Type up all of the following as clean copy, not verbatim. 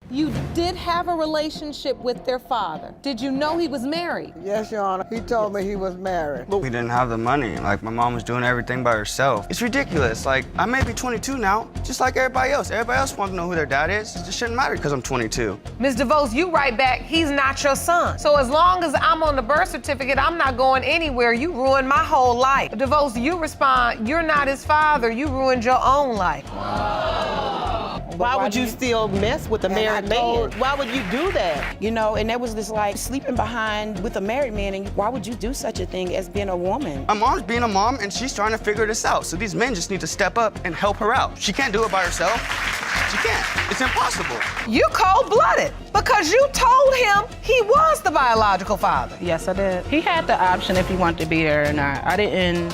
You did have a relationship with their father. Did you know he was married? Yes, Your Honor. He told me he was married. We didn't have the money. Like, my mom was doing everything by herself. It's ridiculous. Like, I may be 22 now, just like everybody else. Everybody else wants to know who their dad is. It shouldn't matter because I'm 22. Ms. DeVos, you write back, he's not your son. So as long as I'm on the birth certificate, I'm not going anywhere. You ruined my whole life. DeVos, you respond, you're not his father. You ruined your own life. Why would you still mess with a married man? Why would you do that? You know, and that was just like sleeping behind with a married man, and why would you do such a thing as being a woman? My mom's being a mom, and she's trying to figure this out. So these men just need to step up and help her out. She can't do it by herself. She can't. It's impossible. You cold-blooded because you told him he was the biological father. Yes, I did. He had the option if he wanted to be there or not. I didn't.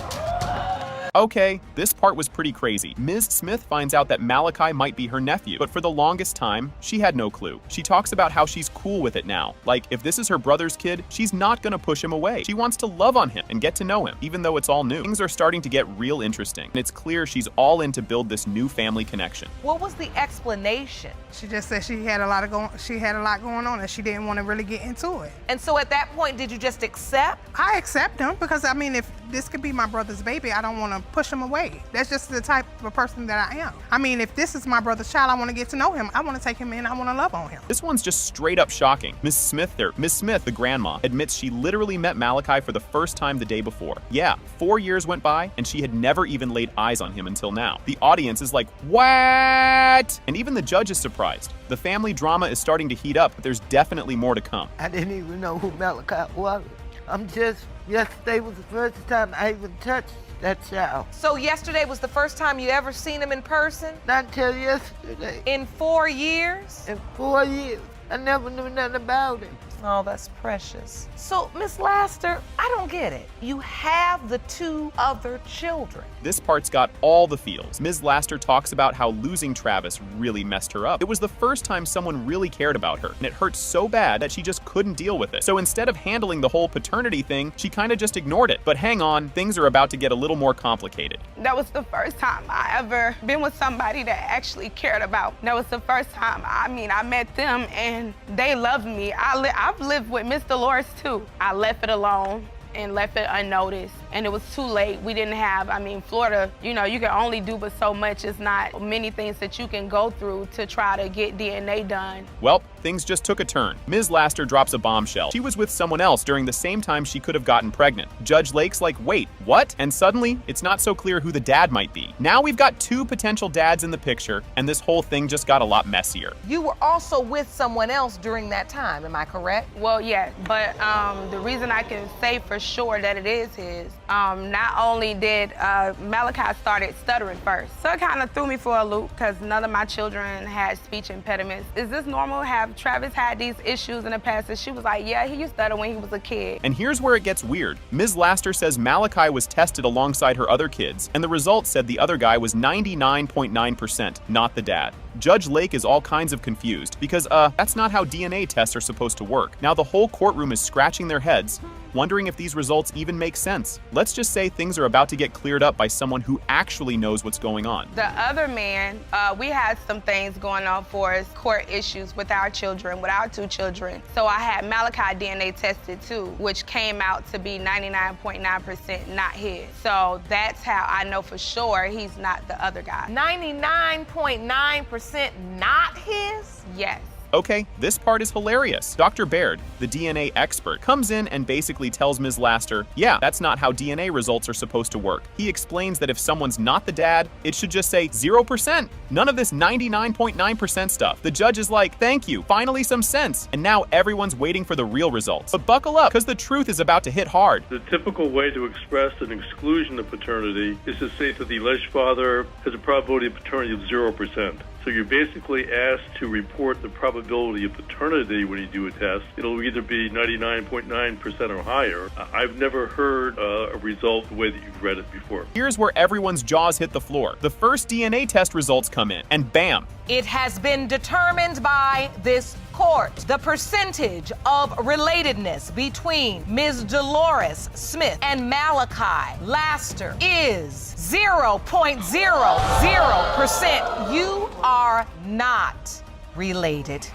Okay, this part was pretty crazy. Ms. Smith finds out that Malachi might be her nephew, but for the longest time, she had no clue. She talks about how she's cool with it now. Like, if this is her brother's kid, she's not gonna push him away. She wants to love on him and get to know him, even though it's all new. Things are starting to get real interesting, and it's clear she's all in to build this new family connection. What was the explanation? She just said she had a lot going on and she didn't want to really get into it. And so at that point, did you just accept? I accept him because, I mean, if this could be my brother's baby, I don't want to push him away. That's just the type of person that I am. I mean, if this is my brother's child, I want to get to know him. I want to take him in. I want to love on him. This one's just straight up shocking. Miss Smith, the grandma, admits she literally met Malachi for the first time the day before. Yeah, 4 years went by and she had never even laid eyes on him until now. The audience is like, what? And even the judge is surprised. The family drama is starting to heat up, but there's definitely more to come. I didn't even know who Malachi was. Yesterday was the first time I even touched that child. So yesterday was the first time you ever seen him in person? Not until yesterday. In 4 years? In 4 years. I never knew nothing about him. Oh, that's precious. So, Miss Laster, I don't get it. You have the 2 other children. This part's got all the feels. Ms. Laster talks about how losing Travis really messed her up. It was the first time someone really cared about her, and it hurt so bad that she just couldn't deal with it. So instead of handling the whole paternity thing, she kind of just ignored it. But hang on, things are about to get a little more complicated. That was the first time I ever been with somebody that actually cared about. That was the first time, I met them and they loved me. I've lived with Miss Dolores too. I left it alone and left it unnoticed. And it was too late. We didn't have, Florida, you can only do but so much. It's not many things that you can go through to try to get DNA done. Well, things just took a turn. Ms. Laster drops a bombshell. She was with someone else during the same time she could have gotten pregnant. Judge Lake's like, wait, what? And suddenly, it's not so clear who the dad might be. Now we've got 2 potential dads in the picture, and this whole thing just got a lot messier. You were also with someone else during that time, am I correct? Well, yeah, but the reason I can say for sure that it is his, not only did Malachi started stuttering first, so it kind of threw me for a loop because none of my children had speech impediments. Is this normal? Have Travis had these issues in the past? And she was like, yeah, he used to stutter when he was a kid. And here's where it gets weird. Ms. Laster says Malachi was tested alongside her other kids, and the results said the other guy was 99.9%, not the dad. Judge Lake is all kinds of confused because, that's not how DNA tests are supposed to work. Now the whole courtroom is scratching their heads, wondering if these results even make sense. Let's just say things are about to get cleared up by someone who actually knows what's going on. The other man, we had some things going on for us, court issues with our children, with our 2 children. So I had Malachi DNA tested too, which came out to be 99.9% not his. So that's how I know for sure he's not the other guy. 99.9% not his? Yes. Okay, this part is hilarious. Dr. Baird, the DNA expert, comes in and basically tells Ms. Laster, yeah, that's not how DNA results are supposed to work. He explains that if someone's not the dad, it should just say 0%. None of this 99.9% stuff. The judge is like, thank you, finally some sense. And now everyone's waiting for the real results. But buckle up, because the truth is about to hit hard. The typical way to express an exclusion of paternity is to say that the alleged father has a probability of paternity of 0%. So you're basically asked to report the probability of paternity when you do a test. It'll either be 99.9% or higher. I've never heard a result the way that you've read it before. Here's where everyone's jaws hit the floor. The first DNA test results come in, and bam. It has been determined by this court. The percentage of relatedness between Ms. Dolores Smith and Malachi Laster is 0.00%. You are not related.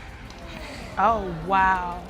Oh, wow.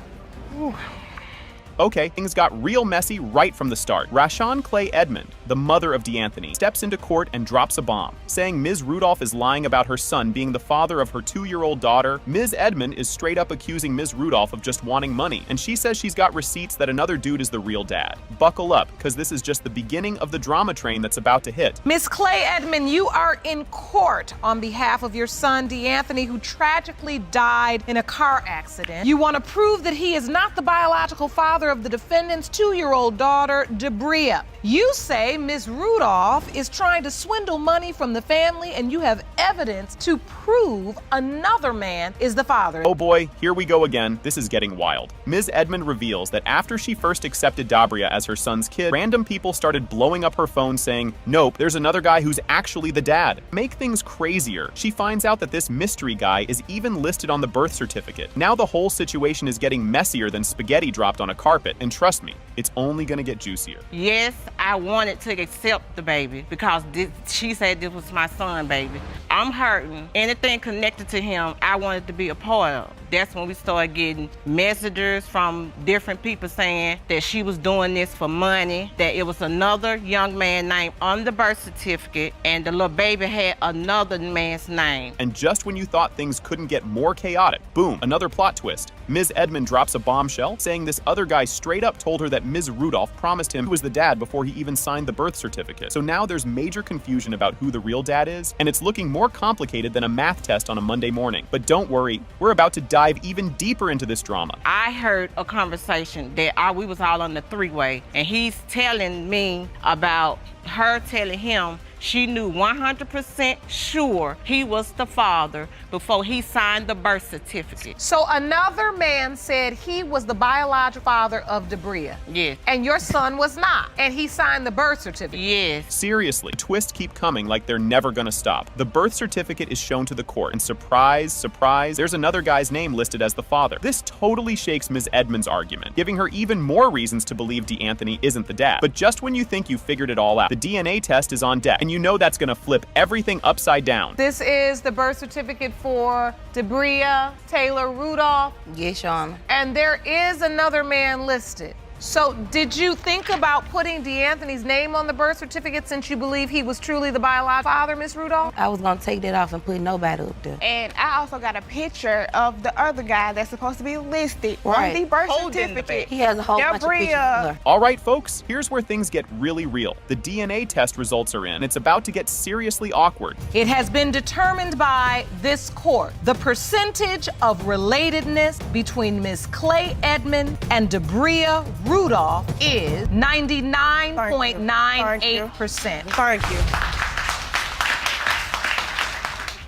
Okay, things got real messy right from the start. Rashawn Clay Edmond, the mother of DeAnthony, steps into court and drops a bomb, saying Ms. Rudolph is lying about her son being the father of her 2-year-old daughter. Ms. Edmond is straight up accusing Ms. Rudolph of just wanting money, and she says she's got receipts that another dude is the real dad. Buckle up, because this is just the beginning of the drama train that's about to hit. Ms. Clay Edmond, you are in court on behalf of your son, DeAnthony, who tragically died in a car accident. You want to prove that he is not the biological father of the defendant's 2-year-old daughter, Debria. You say Ms. Rudolph is trying to swindle money from the family, and you have evidence to prove another man is the father. Oh boy, here we go again. This is getting wild. Ms. Edmond reveals that after she first accepted Dabria as her son's kid, random people started blowing up her phone saying, nope, there's another guy who's actually the dad. Make things crazier, she finds out that this mystery guy is even listed on the birth certificate. Now the whole situation is getting messier than spaghetti dropped on a carpet, and trust me, it's only gonna get juicier. Yes, I wanted to accept the baby because she said this was my son, baby. I'm hurting. Anything connected to him, I wanted to be a part of. That's when we started getting messages from different people saying that she was doing this for money, that it was another young man named on the birth certificate, and the little baby had another man's name. And just when you thought things couldn't get more chaotic, boom, another plot twist. Ms. Edmond drops a bombshell, saying this other guy straight up told her that Ms. Rudolph promised him he was the dad before he even signed the birth certificate. So now there's major confusion about who the real dad is, and it's looking more complicated than a math test on a Monday morning. But don't worry, we're about to dive even deeper into this drama. I heard a conversation that we was all on the three-way, and he's telling me about her telling him she knew 100% sure he was the father before he signed the birth certificate. So another man said he was the biological father of Debria. Yes. And your son was not. And he signed the birth certificate. Yes. Seriously, twists keep coming like they're never gonna stop. The birth certificate is shown to the court, and surprise, surprise, there's another guy's name listed as the father. This totally shakes Ms. Edmond's argument, giving her even more reasons to believe DeAnthony isn't the dad. But just when you think you figured it all out, the DNA test is on deck, and you know that's gonna flip everything upside down. This is the birth certificate for Debria Taylor Rudolph. Yes, Your Honor. And there is another man listed. So did you think about putting DeAnthony's name on the birth certificate since you believe he was truly the biological father, Miss Rudolph? I was gonna take that off and put nobody up there. And I also got a picture of the other guy that's supposed to be listed on the birth certificate. He has a whole bunch of pictures of her. All right, folks, here's where things get really real. The DNA test results are in, and it's about to get seriously awkward. It has been determined by this court. The percentage of relatedness between Miss Clay Edmond and Debria Rudolph is 99.98%. Thank you.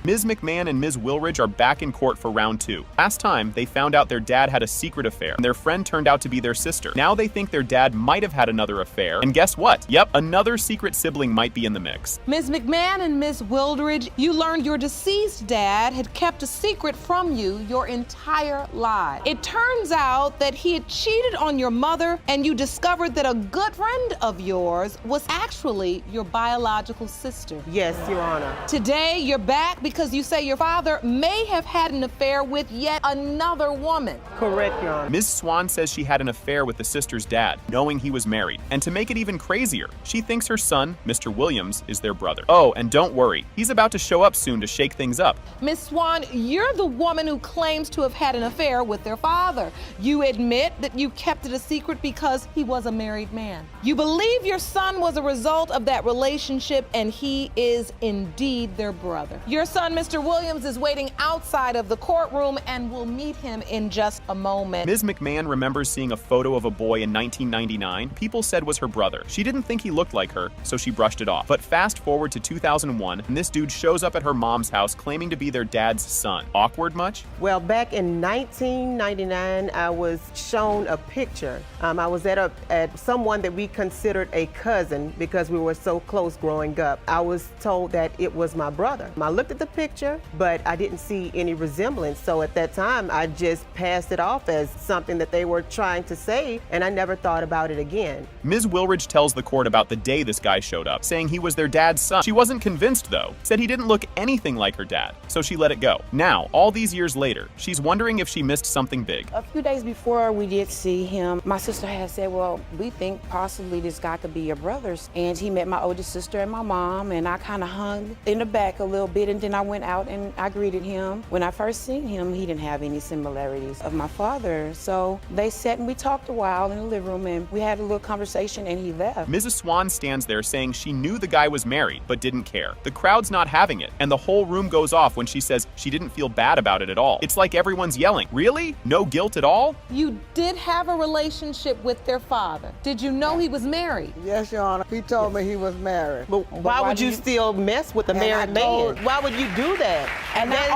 Ms. McMahon and Ms. Wilridge are back in court for round 2. Last time, they found out their dad had a secret affair, and their friend turned out to be their sister. Now they think their dad might have had another affair, and guess what? Yep, another secret sibling might be in the mix. Ms. McMahon and Ms. Wilridge, you learned your deceased dad had kept a secret from you your entire life. It turns out that he had cheated on your mother, and you discovered that a good friend of yours was actually your biological sister. Yes, Your Honor. Today, you're back because you say your father may have had an affair with yet another woman. Correct, Your Honor. Ms. Swan says she had an affair with the sister's dad, knowing he was married. And to make it even crazier, she thinks her son, Mr. Williams, is their brother. Oh, and don't worry, he's about to show up soon to shake things up. Miss Swan, you're the woman who claims to have had an affair with their father. You admit that you kept it a secret because he was a married man. You believe your son was a result of that relationship, and he is indeed their brother. Your son, Mr. Williams, is waiting outside of the courtroom, and we'll meet him in just a moment. Ms. McMahon remembers seeing a photo of a boy in 1999 people said was her brother. She didn't think he looked like her, so she brushed it off. But fast forward to 2001, and this dude shows up at her mom's house claiming to be their dad's son. Awkward much? Well, back in 1999, I was shown a picture. I was at someone that we considered a cousin because we were so close growing up. I was told that it was my brother. I looked at the picture, but I didn't see any resemblance. So at that time, I just passed it off as something that they were trying to say, and I never thought about it again. Ms. Wilridge tells the court about the day this guy showed up, saying he was their dad's son. She wasn't convinced, though, said he didn't look anything like her dad, so she let it go. Now, all these years later, she's wondering if she missed something big. A few days before we did see him, my sister had said, well, we think possibly this guy could be your brother's. And he met my oldest sister and my mom, and I kind of hung in the back a little bit, and then I went out and I greeted him. When I first seen him, he didn't have any similarities of my father. So they sat and we talked a while in the living room, and we had a little conversation, and he left. Mrs. Swan stands there saying she knew the guy was married, but didn't care. The crowd's not having it, and the whole room goes off when she says she didn't feel bad about it at all. It's like everyone's yelling, really? No guilt at all? You did have a relationship with their father. Did you know he was married? Yes, Your Honor. He told me he was married. But why would you still mess with a married man? Why would you do that? And not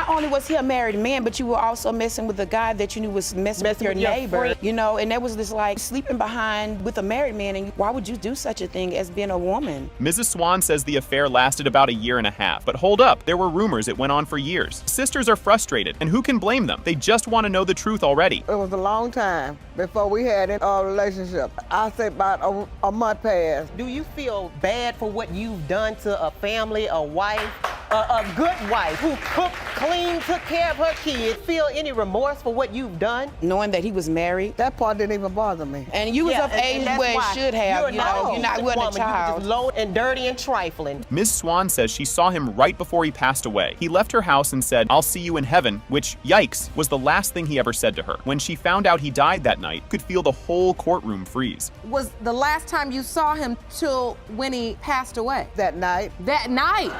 only was he a married man, but you were also messing with a guy that you knew was messing with your neighbor, you know, and that was just like sleeping behind with a married man, and why would you do such a thing as being a woman? Mrs. Swan says the affair lasted about a year and a half, but hold up, there were rumors it went on for years. Sisters are frustrated, and who can blame them? They just want to know the truth already. It was a long time before we had a relationship. I say about a month passed. Do you feel bad for what you've done to a family, a wife, a good wife who cooked, cleaned, took care of her kids? Feel any remorse for what you've done? Knowing that he was married. That part didn't even bother me. And you was of age where it should have, you know, you're not a child. You're just low and dirty and trifling. Ms. Swan says she saw him right before he passed away. He left her house and said, "I'll see you in heaven," which, yikes, was the last thing he ever said to her. When she found out he died that night, could feel the whole courtroom freeze. Was the last time you saw him till when he passed away? That night. That night?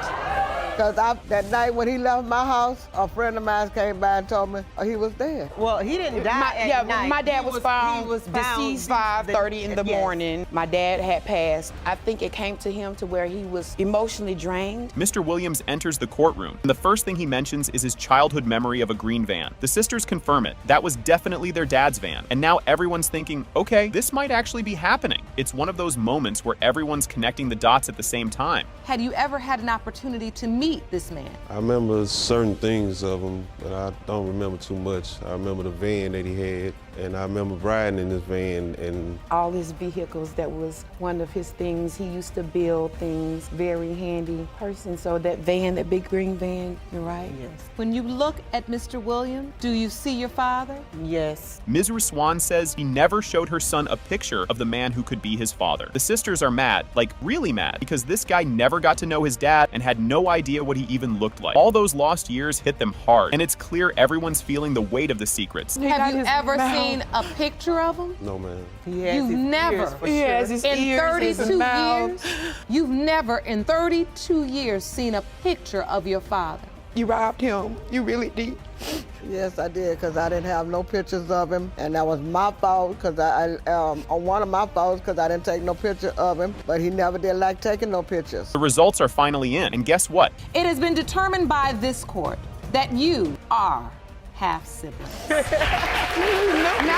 Because that night when he left my house, a friend of mine came by and told me he was dead. Well, he didn't die at night. My dad was found deceased 5:30 in the morning. My dad had passed. I think it came to him to where he was emotionally drained. Mr. Williams enters the courtroom, and the first thing he mentions is his childhood memory of a green van. The sisters confirm it. That was definitely their dad's van. And now everyone's thinking, okay, this might actually be happening. It's one of those moments where everyone's connecting the dots at the same time. Had you ever had an opportunity to meet this man? I remember certain things of him, but I don't remember too much. I remember the van that he had, and I remember riding in this van. And all his vehicles, that was one of his things. He used to build things, very handy person. So that van, that big green van, you're right. Yes. When you look at Mr. Williams, do you see your father? Yes. Ms. Swan says he never showed her son a picture of the man who could be his father. The sisters are mad, like really mad, because this guy never got to know his dad and had no idea what he even looked like. All those lost years hit them hard, and it's clear everyone's feeling the weight of the secrets. Have you ever seen a picture of him? No, man. You've never, in 32 years, you've never in 32 years seen a picture of your father. You robbed him. You really did. Yes, I did, because I didn't have no pictures of him, and that was my fault, because on one of my faults, because I didn't take no picture of him, but he never did like taking no pictures. The results are finally in, and guess what? It has been determined by this court that you are half siblings. Now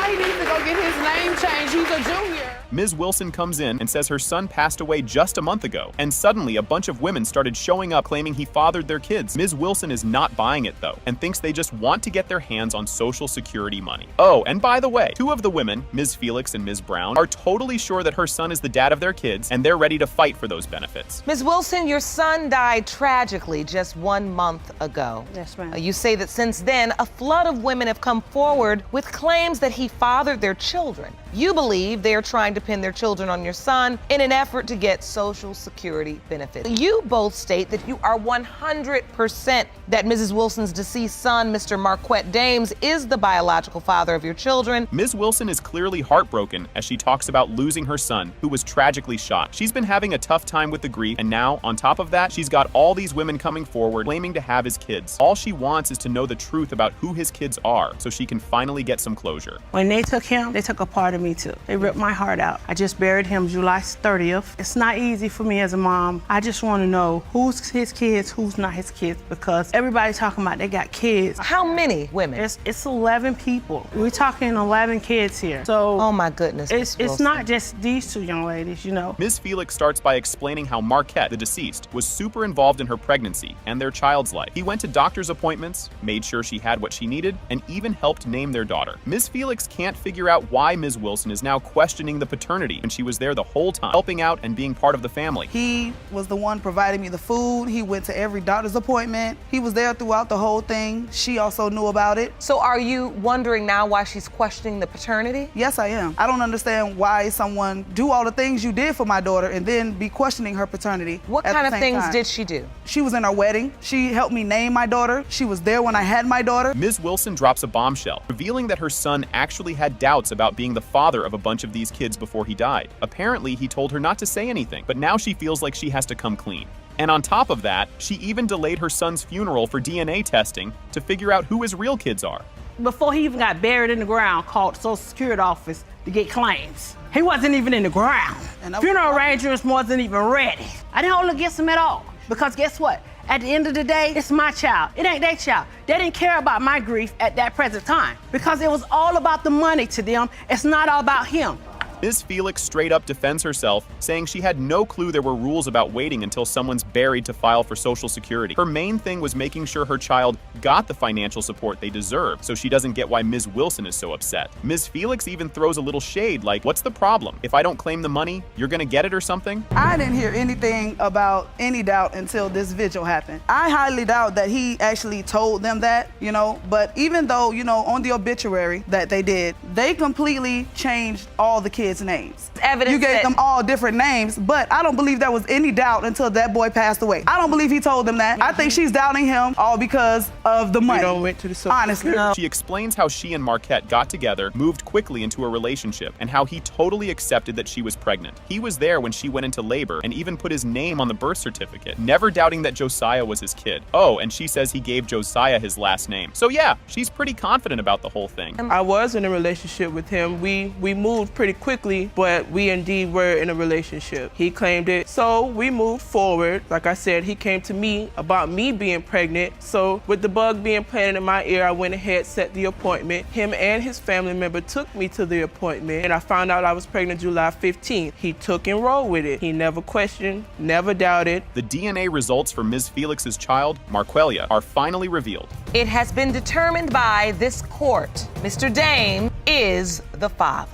he needs to go get his name changed. He's a junior. Ms. Wilson comes in and says her son passed away just a month ago, and suddenly a bunch of women started showing up claiming he fathered their kids. Ms. Wilson is not buying it though, and thinks they just want to get their hands on Social Security money. Oh, and by the way, two of the women, Ms. Felix and Ms. Brown, are totally sure that her son is the dad of their kids, and they're ready to fight for those benefits. Ms. Wilson, your son died tragically just 1 month ago. Yes, ma'am. You say that since then, a flood of women have come forward with claims that he fathered their children. You believe they are trying to pin their children on your son in an effort to get Social Security benefits. You both state that you are 100% that Mrs. Wilson's deceased son, Mr. Marquette Dames, is the biological father of your children. Ms. Wilson is clearly heartbroken as she talks about losing her son, who was tragically shot. She's been having a tough time with the grief, and now, on top of that, she's got all these women coming forward claiming to have his kids. All she wants is to know the truth about who his kids are, so she can finally get some closure. When they took him, they took a part of me too. They ripped my heart out. out. I just buried him July 30th. It's not easy for me as a mom. I just want to know who's his kids, who's not his kids, because everybody's talking about they got kids. How many women? It's 11 people. We're talking 11 kids here. So oh my goodness. It's not just these two young ladies, you know. Ms. Felix starts by explaining how Marquette, the deceased, was super involved in her pregnancy and their child's life. He went to doctor's appointments, made sure she had what she needed, and even helped name their daughter. Ms. Felix can't figure out why Ms. Wilson is now questioning the paternity when she was there the whole time, helping out and being part of the family. He was the one providing me the food. He went to every doctor's appointment. He was there throughout the whole thing. She also knew about it. So are you wondering now why she's questioning the paternity? Yes, I am. I don't understand why someone do all the things you did for my daughter and then be questioning her paternity. What kind of things did she do? She was in our wedding. She helped me name my daughter. She was there when I had my daughter. Ms. Wilson drops a bombshell, revealing that her son actually had doubts about being the father of a bunch of these kids before he died. Apparently, he told her not to say anything, but now she feels like she has to come clean. And on top of that, she even delayed her son's funeral for DNA testing to figure out who his real kids are. Before he even got buried in the ground, called the Social Security office to get claims. He wasn't even in the ground. Funeral arrangements wasn't even ready. I didn't hold it against him at all. Because guess what? At the end of the day, it's my child. It ain't their child. They didn't care about my grief at that present time because it was all about the money to them. It's not all about him. Ms. Felix straight up defends herself, saying she had no clue there were rules about waiting until someone's buried to file for Social Security. Her main thing was making sure her child got the financial support they deserve, so she doesn't get why Ms. Wilson is so upset. Ms. Felix even throws a little shade like, what's the problem? If I don't claim the money, you're gonna get it or something? I didn't hear anything about any doubt until this vigil happened. I highly doubt that he actually told them that, you know, but even though, you know, on the obituary that they did, they completely changed all the kids' names. Evidence you gave them all different names, but I don't believe there was any doubt until that boy passed away. I don't believe he told them that. I think she's doubting him all because of the money. Went to the honestly. She explains how she and Marquette got together, moved quickly into a relationship, and how he totally accepted that she was pregnant. He was there when she went into labor and even put his name on the birth certificate, never doubting that Josiah was his kid. Oh, and she says he gave Josiah his last name. So yeah, she's pretty confident about the whole thing. I was in a relationship with him. We moved pretty quickly, but we indeed were in a relationship. He claimed it, so we moved forward. Like I said, he came to me about me being pregnant, so with the bug being planted in my ear, I went ahead, set the appointment. Him and his family member took me to the appointment, and I found out I was pregnant July 15th. He took and rolled with it. He never questioned, never doubted. The DNA results for Ms. Felix's child, Marquelia, are finally revealed. It has been determined by this court, Mr. Dame is the father.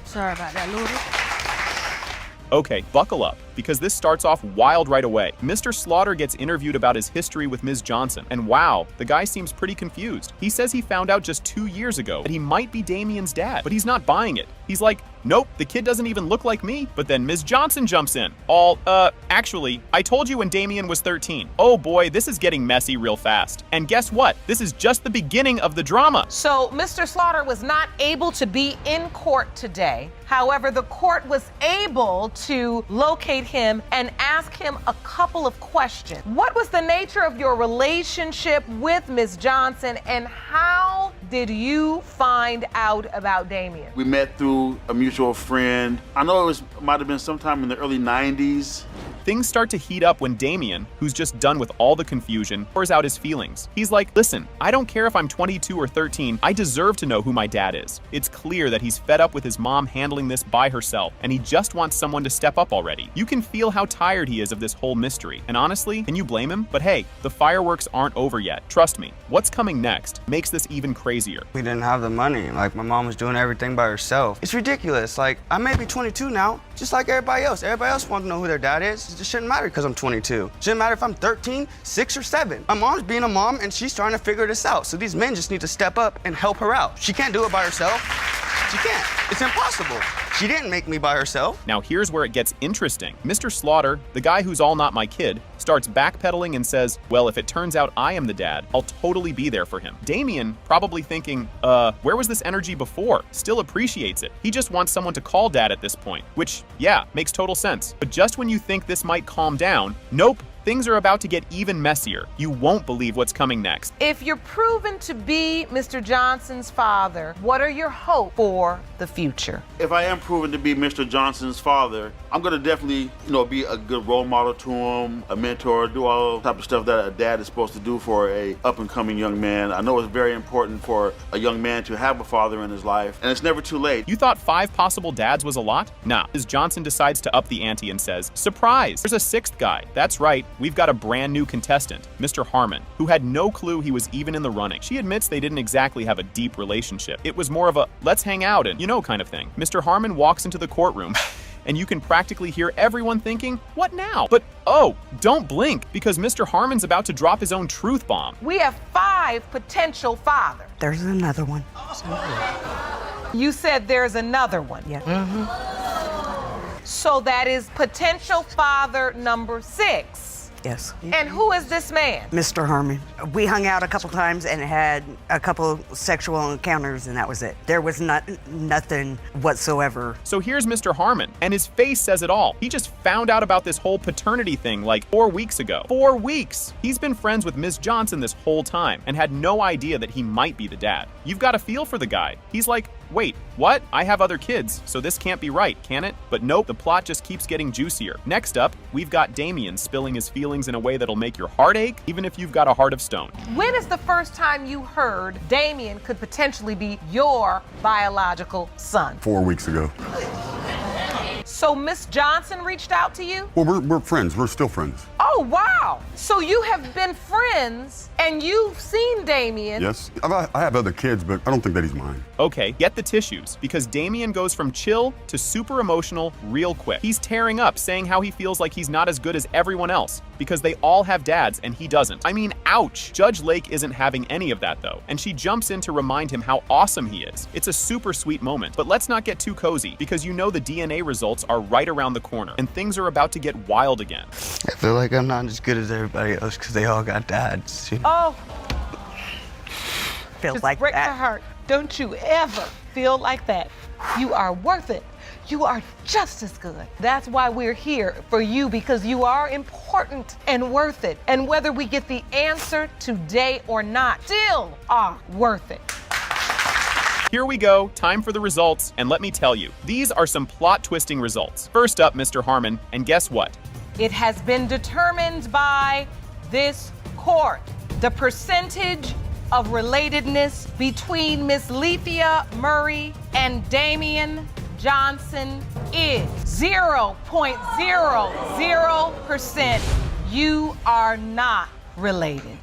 Sorry about that, Lulu. Okay, buckle up, because this starts off wild right away. Mr. Slaughter gets interviewed about his history with Ms. Johnson, and wow, the guy seems pretty confused. He says he found out just 2 years ago that he might be Damien's dad, but he's not buying it. He's like, nope, the kid doesn't even look like me. But then Ms. Johnson jumps in. Actually, I told you when Damien was 13. Oh boy, this is getting messy real fast. And guess what? This is just the beginning of the drama. So Mr. Slaughter was not able to be in court today. However, the court was able to locate him and ask him a couple of questions. What was the nature of your relationship with Ms. Johnson, and how did you find out about Damien? We met through a mutual friend. I know it might have been sometime in the early 90s. Things start to heat up when Damien, who's just done with all the confusion, pours out his feelings. He's like, listen, I don't care if I'm 22 or 13, I deserve to know who my dad is. It's clear that he's fed up with his mom handling this by herself, and he just wants someone to step up already. You can feel how tired he is of this whole mystery, and honestly, can you blame him? But hey, the fireworks aren't over yet. Trust me, what's coming next makes this even crazier. We didn't have the money. Like, my mom was doing everything by herself. It's ridiculous. Like, I may be 22 now, just like everybody else. Everybody else wants to know who their dad is. It shouldn't matter because I'm 22. It shouldn't matter if I'm 13, 6, or 7. My mom's being a mom and she's trying to figure this out. So these men just need to step up and help her out. She can't do it by herself. She can't. It's impossible. She didn't make me by herself. Now here's where it gets interesting. Mr. Slaughter, the guy who's all not my kid, starts backpedaling and says, well, if it turns out I am the dad, I'll totally be there for him. Damien, probably thinking, where was this energy before? Still appreciates it. He just wants someone to call dad at this point, which, yeah, makes total sense. But just when you think this might calm down, nope, Things are about to get even messier. You won't believe what's coming next. If you're proven to be Mr. Johnson's father, what are your hopes for the future? If I am proven to be Mr. Johnson's father, I'm gonna definitely, be a good role model to him, a mentor, do all type of stuff that a dad is supposed to do for a up-and-coming young man. I know it's very important for a young man to have a father in his life, and it's never too late. You thought 5 possible dads was a lot? Nah. Ms. Johnson decides to up the ante and says, surprise, there's a 6th guy. That's right, we've got a brand new contestant, Mr. Harmon, who had no clue he was even in the running. She admits they didn't exactly have a deep relationship. It was more of a, let's hang out and kind of thing. Mr. Harmon walks into the courtroom and you can practically hear everyone thinking, what now? But oh, don't blink, because Mr. Harmon's about to drop his own truth bomb. We have 5 potential fathers. There's another one. You said there's another one. Yeah. So that is potential father number 6. Yes. And who is this man? Mr. Harmon. We hung out a couple times and had a couple sexual encounters, and that was it. There was nothing whatsoever. So here's Mr. Harmon, and his face says it all. He just found out about this whole paternity thing like 4 weeks ago. 4 weeks! He's been friends with Ms. Johnson this whole time and had no idea that he might be the dad. You've got a feel for the guy. He's like, wait, what? I have other kids, so this can't be right, can it? But nope, the plot just keeps getting juicier. Next up, we've got Damien spilling his feelings in a way that'll make your heart ache, even if you've got a heart of stone. When is the first time you heard Damien could potentially be your biological son? 4 weeks ago. So Miss Johnson reached out to you? Well, we're friends. We're still friends. Oh, wow. So you have been friends and you've seen Damien. Yes. I have other kids, but I don't think that he's mine. Okay, get the tissues, because Damien goes from chill to super emotional real quick. He's tearing up, saying how he feels like he's not as good as everyone else, because they all have dads and he doesn't. I mean, ouch. Judge Lake isn't having any of that though, and she jumps in to remind him how awesome he is. It's a super sweet moment, but let's not get too cozy, because you know the DNA results are right around the corner, and things are about to get wild again. I feel like I'm not as good as everybody else because they all got dads. Oh. Feels Just like break that. my heart. Don't you ever feel like that. You are worth it. You are just as good. That's why we're here for you, because you are important and worth it. And whether we get the answer today or not, still are worth it. Here we go, time for the results, and let me tell you, these are some plot-twisting results. First up, Mr. Harmon, and guess what? It has been determined by this court. The percentage of relatedness between Miss Lethea Murray and Damien Johnson is 0.00%. You are not related.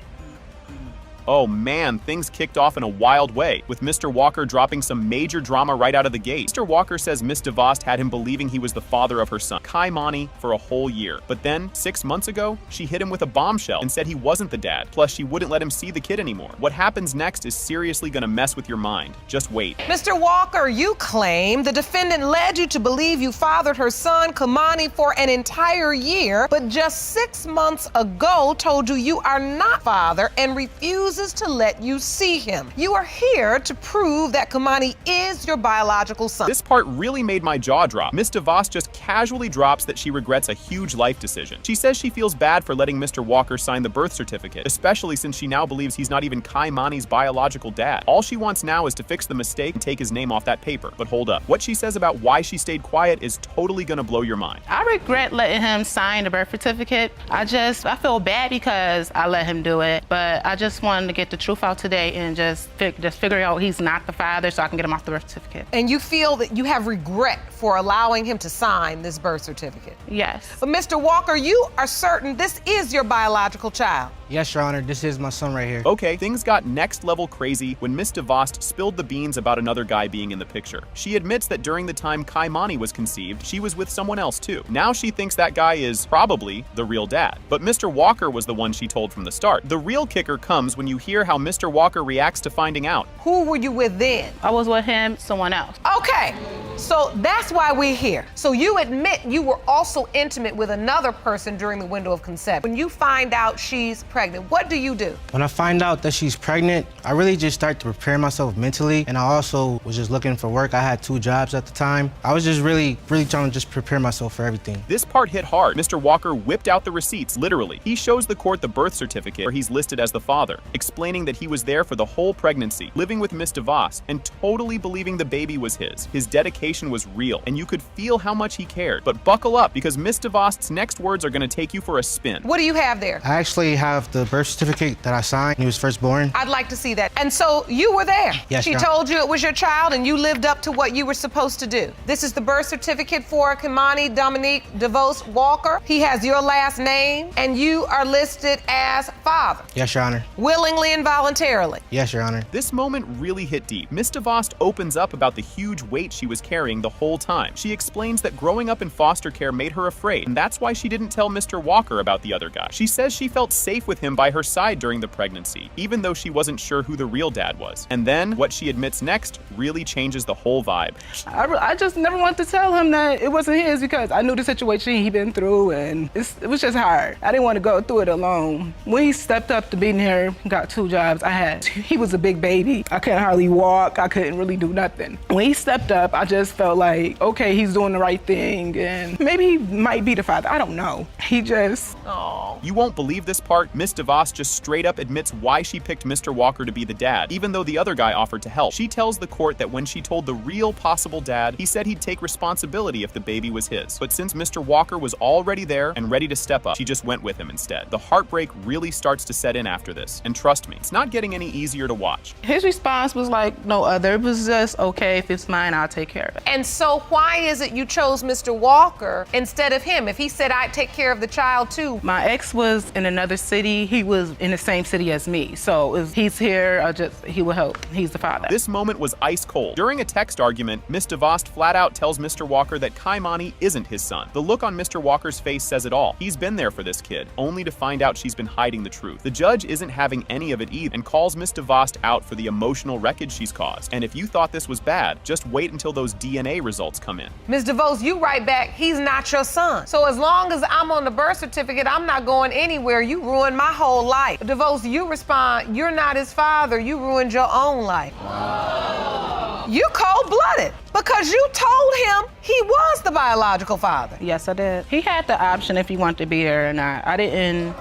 Oh man, things kicked off in a wild way, with Mr. Walker dropping some major drama right out of the gate. Mr. Walker says Miss DeVos had him believing he was the father of her son, Kaimani, for a whole year. But then, 6 months ago, she hit him with a bombshell and said he wasn't the dad. Plus, she wouldn't let him see the kid anymore. What happens next is seriously gonna mess with your mind. Just wait. Mr. Walker, you claim the defendant led you to believe you fathered her son, Kamani, for an entire year, but just 6 months ago told you are not father and refuses to let you see him. You are here to prove that Kamani is your biological son. This part really made my jaw drop. Miss DeVos just casually drops that she regrets a huge life decision. She says she feels bad for letting Mr. Walker sign the birth certificate, especially since she now believes he's not even Kaimani's biological dad. All she wants now is to fix the mistake and take his name off that paper. But hold up. What she says about why she stayed quiet is totally gonna blow your mind. I regret letting him sign the birth certificate. I feel bad because I let him do it, but I just wanted to get the truth out today and just figure out he's not the father so I can get him off the birth certificate. And you feel that you have regret for allowing him to sign this birth certificate? Yes. But Mr. Walker, you are certain this is your biological child? Yes, Your Honor, this is my son right here. Okay, things got next level crazy when Miss DeVos spilled the beans about another guy being in the picture. She admits that during the time Kaimani was conceived, she was with someone else too. Now she thinks that guy is probably the real dad. But Mr. Walker was the one she told from the start. The real kicker comes when you hear how Mr. Walker reacts to finding out. Who were you with then? I was with him, someone else. Okay, So that's why we're here. So you admit you were also intimate with another person during the window of conception. When you find out she's pregnant, what do you do? When I find out that she's pregnant, I really just start to prepare myself mentally, and I also was just looking for work. I had 2 jobs at the time. I was just really trying to just prepare myself for everything. This part hit hard. Mr. Walker whipped out the receipts, literally. He shows the court the birth certificate where he's listed as the father, explaining that he was there for the whole pregnancy, living with Miss DeVos, and totally believing the baby was his. His dedication was real, and you could feel how much he cared. But buckle up, because Miss DeVos's next words are gonna take you for a spin. What do you have there? I actually have the birth certificate that I signed when he was first born. I'd like to see that. And so you were there. Yes, she Your told you it was your child and you lived up to what you were supposed to do. This is the birth certificate for Kimani Dominique DeVos Walker. He has your last name and you are listed as father. Yes, Your Honor. Willingly and voluntarily. Yes, Your Honor. This moment really hit deep. Miss DeVos opens up about the huge weight she was carrying the whole time. She explains that growing up in foster care made her afraid, and that's why she didn't tell Mr. Walker about the other guy. She says she felt safe with him by her side during the pregnancy, even though she wasn't sure who the real dad was. And then, what she admits next really changes the whole vibe. I just never wanted to tell him that it wasn't his because I knew the situation he'd been through and it was just hard. I didn't want to go through it alone. When he stepped up to being here, got 2 jobs he was a big baby. I couldn't hardly walk. I couldn't really do nothing. When he stepped up, I just felt like, okay, he's doing the right thing and maybe he might be the father. I don't know. He just... Oh. You won't believe this part. Miss DeVos just straight up admits why she picked Mr. Walker to be the dad, even though the other guy offered to help. She tells the court that when she told the real possible dad, he said he'd take responsibility if the baby was his. But since Mr. Walker was already there and ready to step up, she just went with him instead. The heartbreak really starts to set in after this. And trust me, it's not getting any easier to watch. His response was like no other. It was just, okay, if it's mine, I'll take care of it. And so why is it you chose Mr. Walker instead of him? If he said, I'd take care of the child too. My ex was in another city. He was in the same city as me. So he's here, he will help. He's the father. This moment was ice cold. During a text argument, Miss DeVos flat out tells Mr. Walker that Kaimani isn't his son. The look on Mr. Walker's face says it all. He's been there for this kid, only to find out she's been hiding the truth. The judge isn't having any of it either and calls Miss DeVos out for the emotional wreckage she's caused. And if you thought this was bad, just wait until those DNA results come in. Ms. DeVos, you write back, he's not your son. So as long as I'm on the birth certificate, I'm not going anywhere. You ruined my whole life. DeVos, you respond, you're not his father. You ruined your own life. Wow. You cold-blooded because you told him he was the biological father. Yes, I did. He had the option if he wanted to be here or not. I didn't.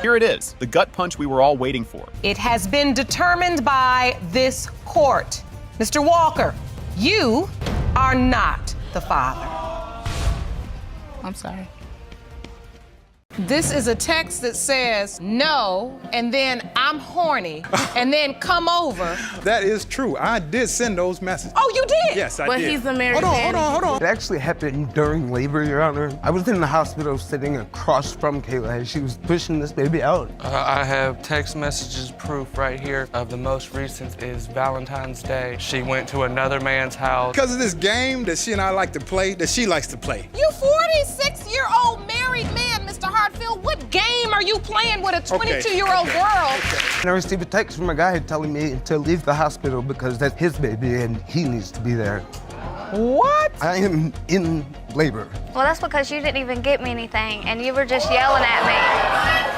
Here it is, the gut punch we were all waiting for. It has been determined by this court. Mr. Walker, you are not the father. I'm sorry. This is a text that says no, and then I'm horny, and then come over. That is true. I did send those messages. Oh, you did? Yes, I But did. he's a married man. Hold on. It actually happened during labor, Your Honor. I was in the hospital sitting across from Kayla as she was pushing this baby out. I have text messages proof right here of the most recent is Valentine's Day. She went to another man's house. Because of this game that she and I like to play, that she likes to play. You 46-year-old married man, Mr. Hartfield. What game are you playing with a 22-year-old girl? And I received a text from a guy telling me to leave the hospital because that's his baby and he needs to be there. What? I am in labor. Well, that's because you didn't even get me anything, and you were just yelling at me.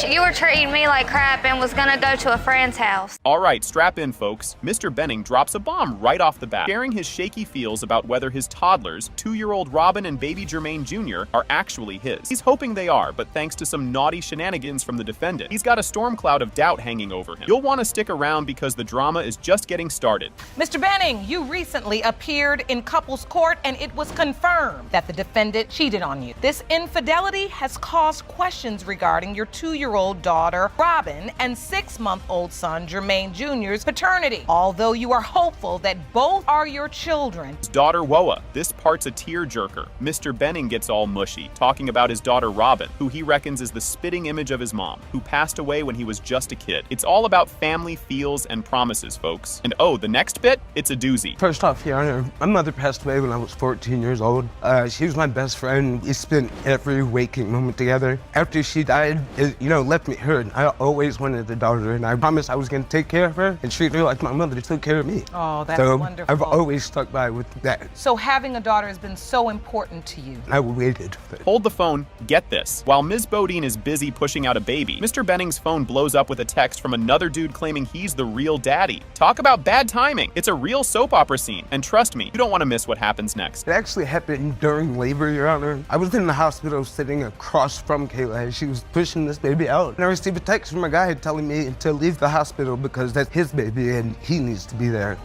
You were treating me like crap and was gonna go to a friend's house. All right, strap in, folks. Mr. Benning drops a bomb right off the bat, sharing his shaky feels about whether his toddlers, 2-year-old Robin and baby Jermaine Jr., are actually his. He's hoping they are, but thanks to some naughty shenanigans from the defendant, he's got a storm cloud of doubt hanging over him. You'll want to stick around because the drama is just getting started. Mr. Benning, you recently appeared in couples court and it was confirmed that the defendant cheated on you. This infidelity has caused questions regarding your 2-year-old daughter, Robin, and 6-month-old son, Jermaine Jr.'s paternity. Although you are hopeful that both are your children. His daughter, Woa. This part's a tearjerker. Mr. Benning gets all mushy, talking about his daughter, Robin, who he reckons is the spitting image of his mom, who passed away when he was just a kid. It's all about family feels and promises, folks. And oh, the next bit? It's a doozy. First off, Your Honor, my mother passed away when I was 14 years old. She was my best friend. We spent every waking moment together. After she died, it left me hurt. I always wanted a daughter, and I promised I was going to take care of her and treat her like my mother took care of me. Oh, that's so wonderful. I've always stuck by with that. So having a daughter has been so important to you. I waited. Hold the phone. Get this. While Ms. Bodine is busy pushing out a baby, Mr. Benning's phone blows up with a text from another dude claiming he's the real daddy. Talk about bad timing. It's a real soap opera scene. And trust me, you don't want to miss what happens next. It actually happened during labor, Your Honor. I was in the hospital sitting across from Kayla as she was pushing this baby out. And I received a text from a guy telling me to leave the hospital because that's his baby and he needs to be there.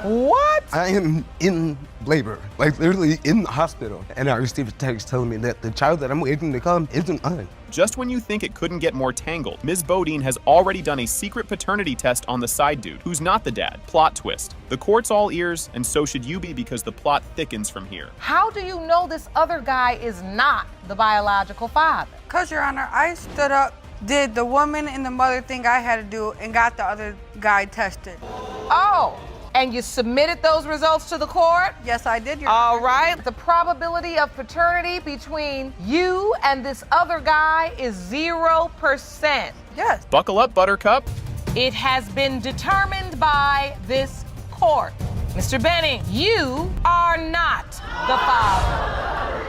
What? I am in labor, like literally in the hospital. And I received a text telling me that the child that I'm waiting to come isn't mine. Just when you think it couldn't get more tangled, Ms. Bodine has already done a secret paternity test on the side dude, who's not the dad. Plot twist. The court's all ears, and so should you be because the plot thickens from here. How do you know this other guy is not the biological father? Because, Your Honor, I stood up, did the woman and the mother thing I had to do, and got the other guy tested. Oh. And you submitted those results to the court? Yes, I did, Your All Honor. right. The probability of paternity between you and this other guy is 0%. Yes. Buckle up, Buttercup. It has been determined by this court. Mr. Benning, you are not the father.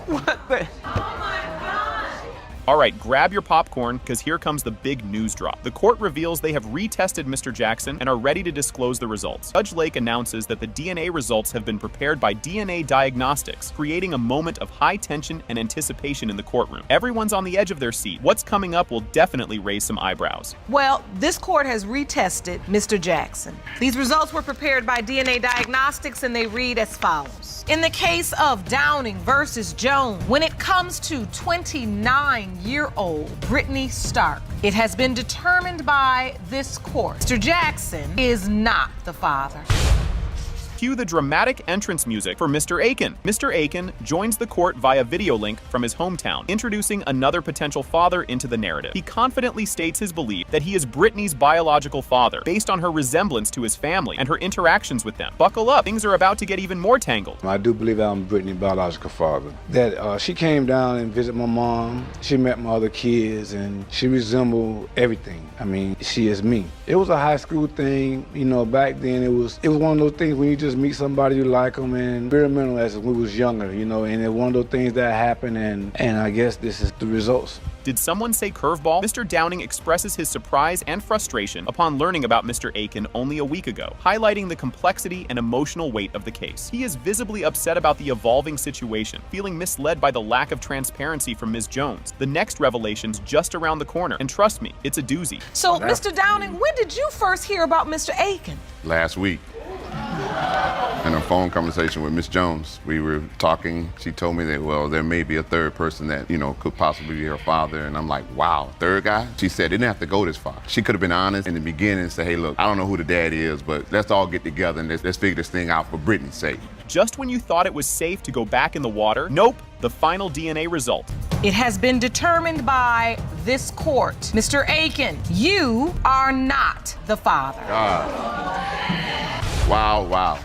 What the? All right, grab your popcorn, because here comes the big news drop. The court reveals they have retested Mr. Jackson and are ready to disclose the results. Judge Lake announces that the DNA results have been prepared by DNA Diagnostics, creating a moment of high tension and anticipation in the courtroom. Everyone's on the edge of their seat. What's coming up will definitely raise some eyebrows. Well, this court has retested Mr. Jackson. These results were prepared by DNA Diagnostics and they read as follows. In the case of Downing versus Jones, when it comes to 29-year-old Brittany Stark, it has been determined by this court. Mr. Jackson is not the father. Cue the dramatic entrance music for Mr. Aiken. Mr. Aiken joins the court via video link from his hometown, introducing another potential father into the narrative. He confidently states his belief that he is Brittany's biological father, based on her resemblance to his family and her interactions with them. Buckle up, things are about to get even more tangled. I do believe I'm Brittany's biological father. That she came down and visited my mom, she met my other kids, and she resembled everything. I mean, she is me. It was a high school thing, back then it was one of those things when you just meet somebody you like them, and experimental as we was younger, and it's one of those things that happen, and I guess this is the results. Did someone say curveball? Mr. Downing expresses his surprise and frustration upon learning about Mr. Aiken only a week ago, highlighting the complexity and emotional weight of the case. He is visibly upset about the evolving situation, feeling misled by the lack of transparency from Ms. Jones. The next revelation's just around the corner, and trust me, it's a doozy. So, Mr. Downing, when did you first hear about Mr. Aiken? Last week. In a phone conversation with Miss Jones, we were talking. She told me that, well, there may be a third person that, could possibly be her father. And I'm like, wow, third guy? She said it didn't have to go this far. She could have been honest in the beginning and say, hey, look, I don't know who the dad is, but let's all get together and let's figure this thing out for Brittany's sake. Just when you thought it was safe to go back in the water, nope, the final DNA result. It has been determined by this court. Mr. Aiken, you are not the father. Wow.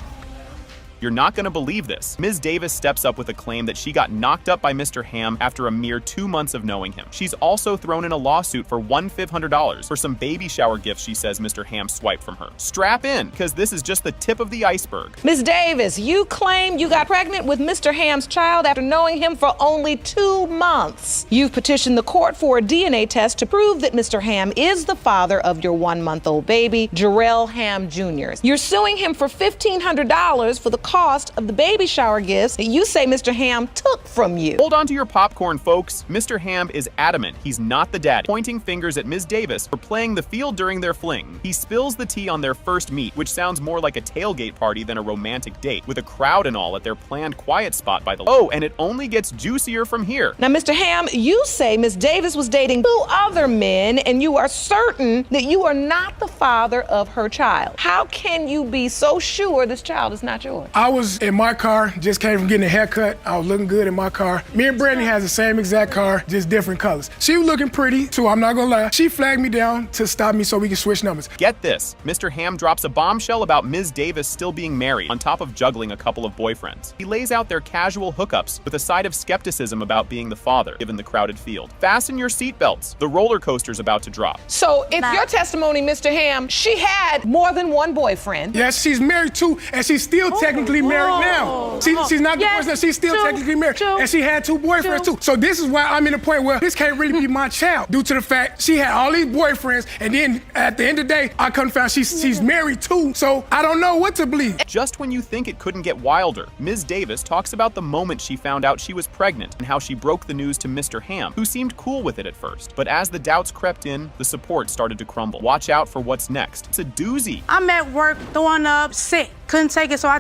You're not going to believe this. Ms. Davis steps up with a claim that she got knocked up by Mr. Ham after a mere 2 months of knowing him. She's also thrown in a lawsuit for $1,500 for some baby shower gifts she says Mr. Ham swiped from her. Strap in, because this is just the tip of the iceberg. Ms. Davis, you claim you got pregnant with Mr. Ham's child after knowing him for only 2 months. You've petitioned the court for a DNA test to prove that Mr. Ham is the father of your 1-month-old baby, Jarrell Ham Jr. You're suing him for $1,500 for the cost of the baby shower gifts that you say Mr. Ham took from you. Hold on to your popcorn, folks. Mr. Ham is adamant he's not the daddy, pointing fingers at Ms. Davis for playing the field during their fling. He spills the tea on their first meet, which sounds more like a tailgate party than a romantic date, with a crowd and all at their planned quiet spot by the lake. Oh, and it only gets juicier from here. Now, Mr. Ham, you say Ms. Davis was dating 2 other men, and you are certain that you are not the father of her child. How can you be so sure this child is not yours? I was in my car, just came from getting a haircut. I was looking good in my car. Me and Brittany has the same exact car, just different colors. She was looking pretty, too, I'm not gonna lie. She flagged me down to stop me so we can switch numbers. Get this, Mr. Ham drops a bombshell about Ms. Davis still being married on top of juggling a couple of boyfriends. He lays out their casual hookups with a side of skepticism about being the father, given the crowded field. Fasten your seatbelts. The roller coaster's about to drop. So if your testimony, Mr. Ham, she had more than one boyfriend. Yes, she's married too, and she's still technically married now. She's not divorced now, she's still technically married. And she had 2 boyfriends too. So this is why I'm in a point where this can't really be my child, due to the fact she had all these boyfriends, and then at the end of the day, I come to find out she's married too. So I don't know what to believe. Just when you think it couldn't get wilder, Ms. Davis talks about the moment she found out she was pregnant and how she broke the news to Mr. Ham, who seemed cool with it at first. But as the doubts crept in, the support started to crumble. Watch out for what's next. It's a doozy. I'm at work throwing up, sick. Couldn't take it, so I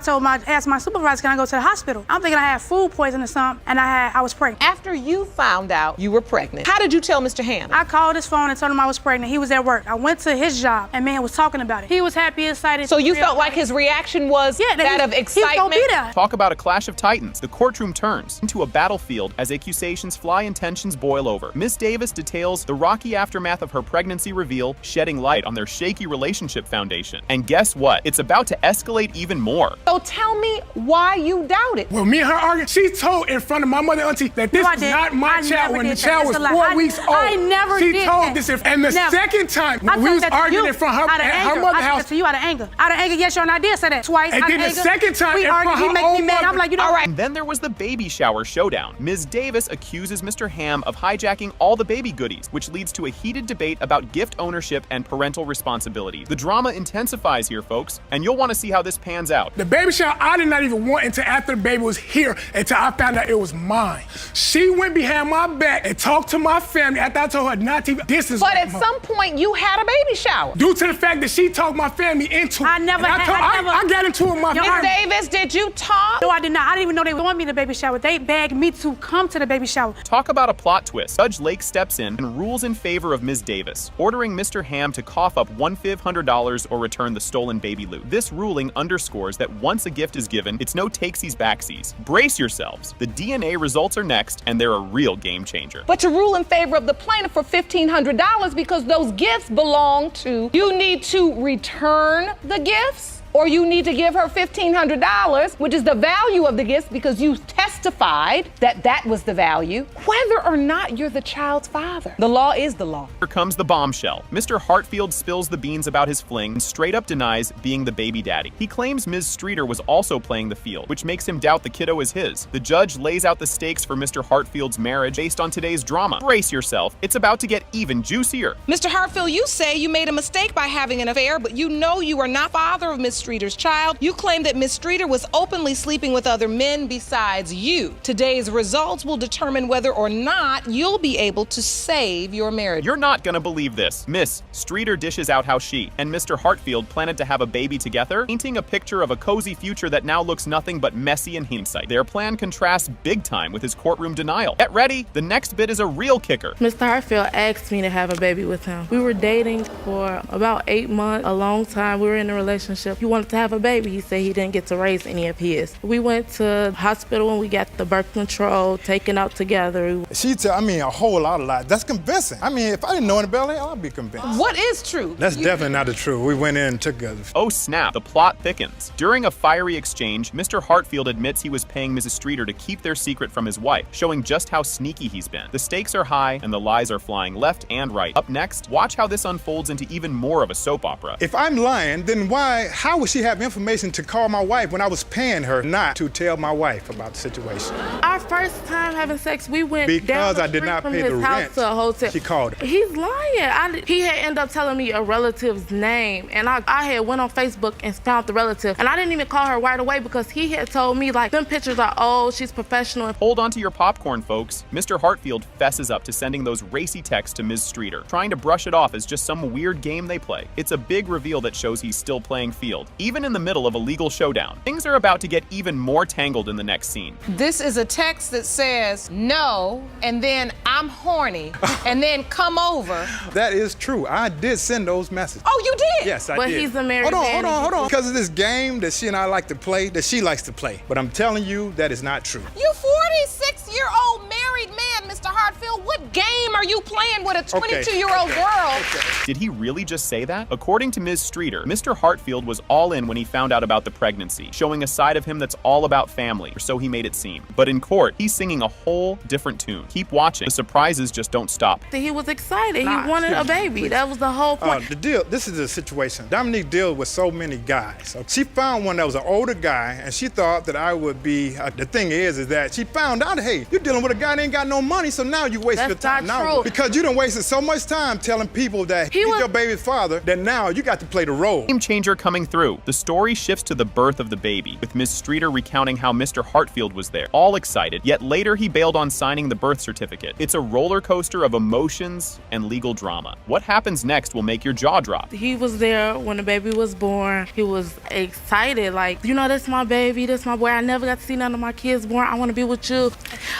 asked my supervisor, can I go to the hospital? I'm thinking I had food poisoning or something, and I was pregnant. After you found out you were pregnant, how did you tell Mr. Ham? I called his phone and told him I was pregnant. He was at work. I went to his job, and man was talking about it. He was happy, excited. So you felt like his reaction was that of excitement? He was gonna be there. Talk about a clash of titans. The courtroom turns into a battlefield as accusations fly and tensions boil over. Ms. Davis details the rocky aftermath of her pregnancy reveal, shedding light on their shaky relationship foundation. And guess what? It's about to escalate even more. So tell me why you doubt it. Well, me and her argued. She told in front of my mother and auntie that this was not my child when the child was 4 weeks old. I never did that. She told this, and the second time when we was arguing in front of her at her mother's house. To you out of anger. Out of anger, yes, your Honor, I did say that twice. And then the second time we in front argued, of he her make me own mad. mother. I'm like, you know. All right. And then there was the baby shower showdown. Ms. Davis accuses Mr. Ham of hijacking all the baby goodies, which leads to a heated debate about gift ownership and parental responsibility. The drama intensifies here, folks, and you'll want to see how this pans out. The baby shower, I did not even want until after the baby was here, until I found out it was mine. She went behind my back and talked to my family after I told her not to even distance. But at some point, you had a baby shower. Due to the fact that she talked my family into it. I never had. I got into it with my Ms. family. Davis, did you talk? No, I did not. I didn't even know they were throwing me the baby shower. They begged me to come to the baby shower. Talk about a plot twist. Judge Lake steps in and rules in favor of Ms. Davis, ordering Mr. Ham to cough up $1,500 or return the stolen baby loot. This ruling underscores that once a gift is given, it's no takesies backsies. Brace yourselves. The DNA results are next, and they're a real game changer. But to rule in favor of the plaintiff for $1,500 because those gifts belong to, you need to return the gifts? Or you need to give her $1,500, which is the value of the gifts because you testified that that was the value, whether or not you're the child's father. The law is the law. Here comes the bombshell. Mr. Hartfield spills the beans about his fling and straight up denies being the baby daddy. He claims Ms. Streeter was also playing the field, which makes him doubt the kiddo is his. The judge lays out the stakes for Mr. Hartfield's marriage based on today's drama. Brace yourself. It's about to get even juicier. Mr. Hartfield, you say you made a mistake by having an affair, but you know you are not father of Ms. Streeter's child. You claim that Ms. Streeter was openly sleeping with other men besides you. Today's results will determine whether or not you'll be able to save your marriage. You're not gonna believe this. Miss Streeter dishes out how she and Mr. Hartfield planned to have a baby together, painting a picture of a cozy future that now looks nothing but messy in hindsight. Their plan contrasts big time with his courtroom denial. Get ready, the next bit is a real kicker. Mr. Hartfield asked me to have a baby with him. We were dating for about 8 months, a long time. We were in a relationship. He wanted to have a baby. He said he didn't get to raise any of his. We went to the hospital and we got the birth control taken out together. She tell a whole lot of lies. That's convincing. If I didn't know anybody, I'd be convinced. What is true? That's definitely not the truth. We went in and took a... Oh snap, the plot thickens. During a fiery exchange, Mr. Hartfield admits he was paying Mrs. Streeter to keep their secret from his wife, showing just how sneaky he's been. The stakes are high and the lies are flying left and right. Up next, watch how this unfolds into even more of a soap opera. If I'm lying, then how would she have information to call my wife when I was paying her not to tell my wife about the situation? Our first time having sex, we went because down the I did street not from pay his the house rent. to a hotel. She called her. He's lying. He had ended up telling me a relative's name, and I had went on Facebook and found the relative, and I didn't even call her right away because he had told me like them pictures are old. She's professional. Hold on to your popcorn, folks. Mr. Hartfield fesses up to sending those racy texts to Ms. Streeter, trying to brush it off as just some weird game they play. It's a big reveal that shows he's still playing field. even in the middle of a legal showdown. Things are about to get even more tangled in the next scene. This is a text that says no, and then I'm horny, and then come over. That is true. I did send those messages. Oh, you did? Yes, I But did. he's a married man. Hold on. Because of this game that she and I like to play, that she likes to play. But I'm telling you, that is not true. You 46-year-old married man, Mr. Hartfield. What game are you playing with a 22-year-old girl? Did he really just say that? According to Ms. Streeter, Mr. Hartfield was all in when he found out about the pregnancy, showing a side of him that's all about family, or so he made it seem. But in court, he's singing a whole different tune. Keep watching. The surprises just don't stop. He was excited. He wanted a baby. That was the whole point. This is the situation. Dominique deals with so many guys. She found one that was an older guy, and she thought that I would be, the thing is that she found out, hey, you're dealing with a guy that ain't got no money, so now you waste your time. That's not true. Because you done wasted so much time telling people that he's your baby's father, that now you got to play the role. Game changer coming through. The story shifts to the birth of the baby, with Ms. Streeter recounting how Mr. Hartfield was there, all excited, yet later he bailed on signing the birth certificate. It's a roller coaster of emotions and legal drama. What happens next will make your jaw drop. He was there when the baby was born. He was excited, like, you know, that's my baby, that's my boy. I never got to see none of my kids born. I want to be with you.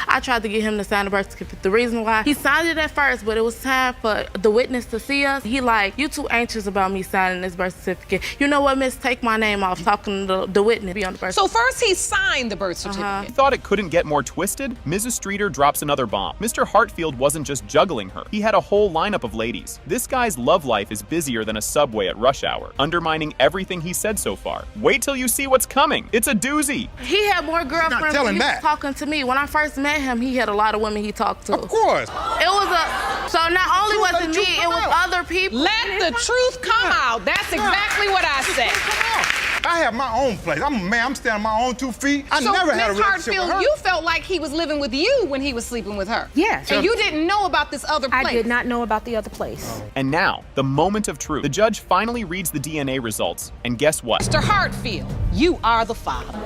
I tried to get him to sign the birth certificate. The reason why he signed it at first, but it was time for the witness to see us. He like, you too anxious about me signing this birth certificate. You know what, miss, take my name off, talking to the witness, be on the birth certificate. So first he signed the birth certificate. He thought it couldn't get more twisted? Mrs. Streeter drops another bomb. Mr. Hartfield wasn't just juggling her. He had a whole lineup of ladies. This guy's love life is busier than a subway at rush hour, undermining everything he said so far. Wait till you see what's coming. It's a doozy. He had more girlfriends than he was talking to me. When I first met him, he had a lot of women he talked to. Of course. It was so not only was it me, it was other people. Let the truth come out. That's exactly what I said. I have my own place. I'm a man. I'm standing on my own 2 feet. I So, never had a Ms. relationship with Hartfield, her. you felt like he was living with you when he was sleeping with her. Yes. And you didn't know about this other place. I did not know about the other place. And now, the moment of truth. The judge finally reads the DNA results, and guess what? Mr. Hartfield, you are the father.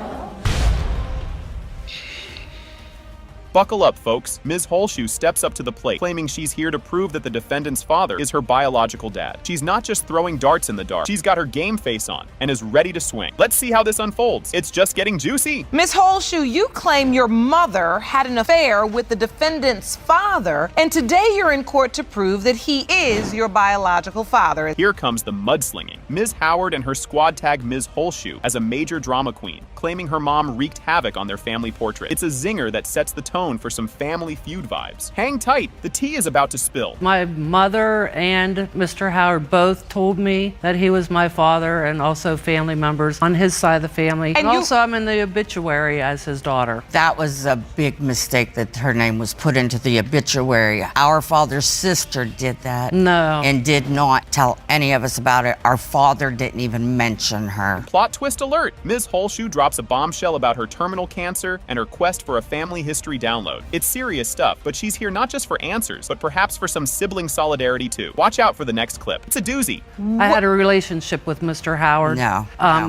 Buckle up, folks. Ms. Holshoe steps up to the plate, claiming she's here to prove that the defendant's father is her biological dad. She's not just throwing darts in the dark. She's got her game face on and is ready to swing. Let's see how this unfolds. It's just getting juicy. Ms. Holshoe, you claim your mother had an affair with the defendant's father, and today you're in court to prove that he is your biological father. Here comes the mudslinging. Ms. Howard and her squad tag Ms. Holshoe as a major drama queen, claiming her mom wreaked havoc on their family portrait. It's a zinger that sets the tone for some family feud vibes. Hang tight, the tea is about to spill. My mother and Mr. Howard both told me that he was my father, and also family members on his side of the family. And also I'm in the obituary as his daughter. That was a big mistake that her name was put into the obituary. Our father's sister did that. No. And did not tell any of us about it. Our father didn't even mention her. Plot twist alert! Ms. Holshoe drops a bombshell about her terminal cancer and her quest for a family history download. It's serious stuff, but she's here not just for answers, but perhaps for some sibling solidarity too. Watch out for the next clip. It's a doozy. I had a relationship with Mr. Howard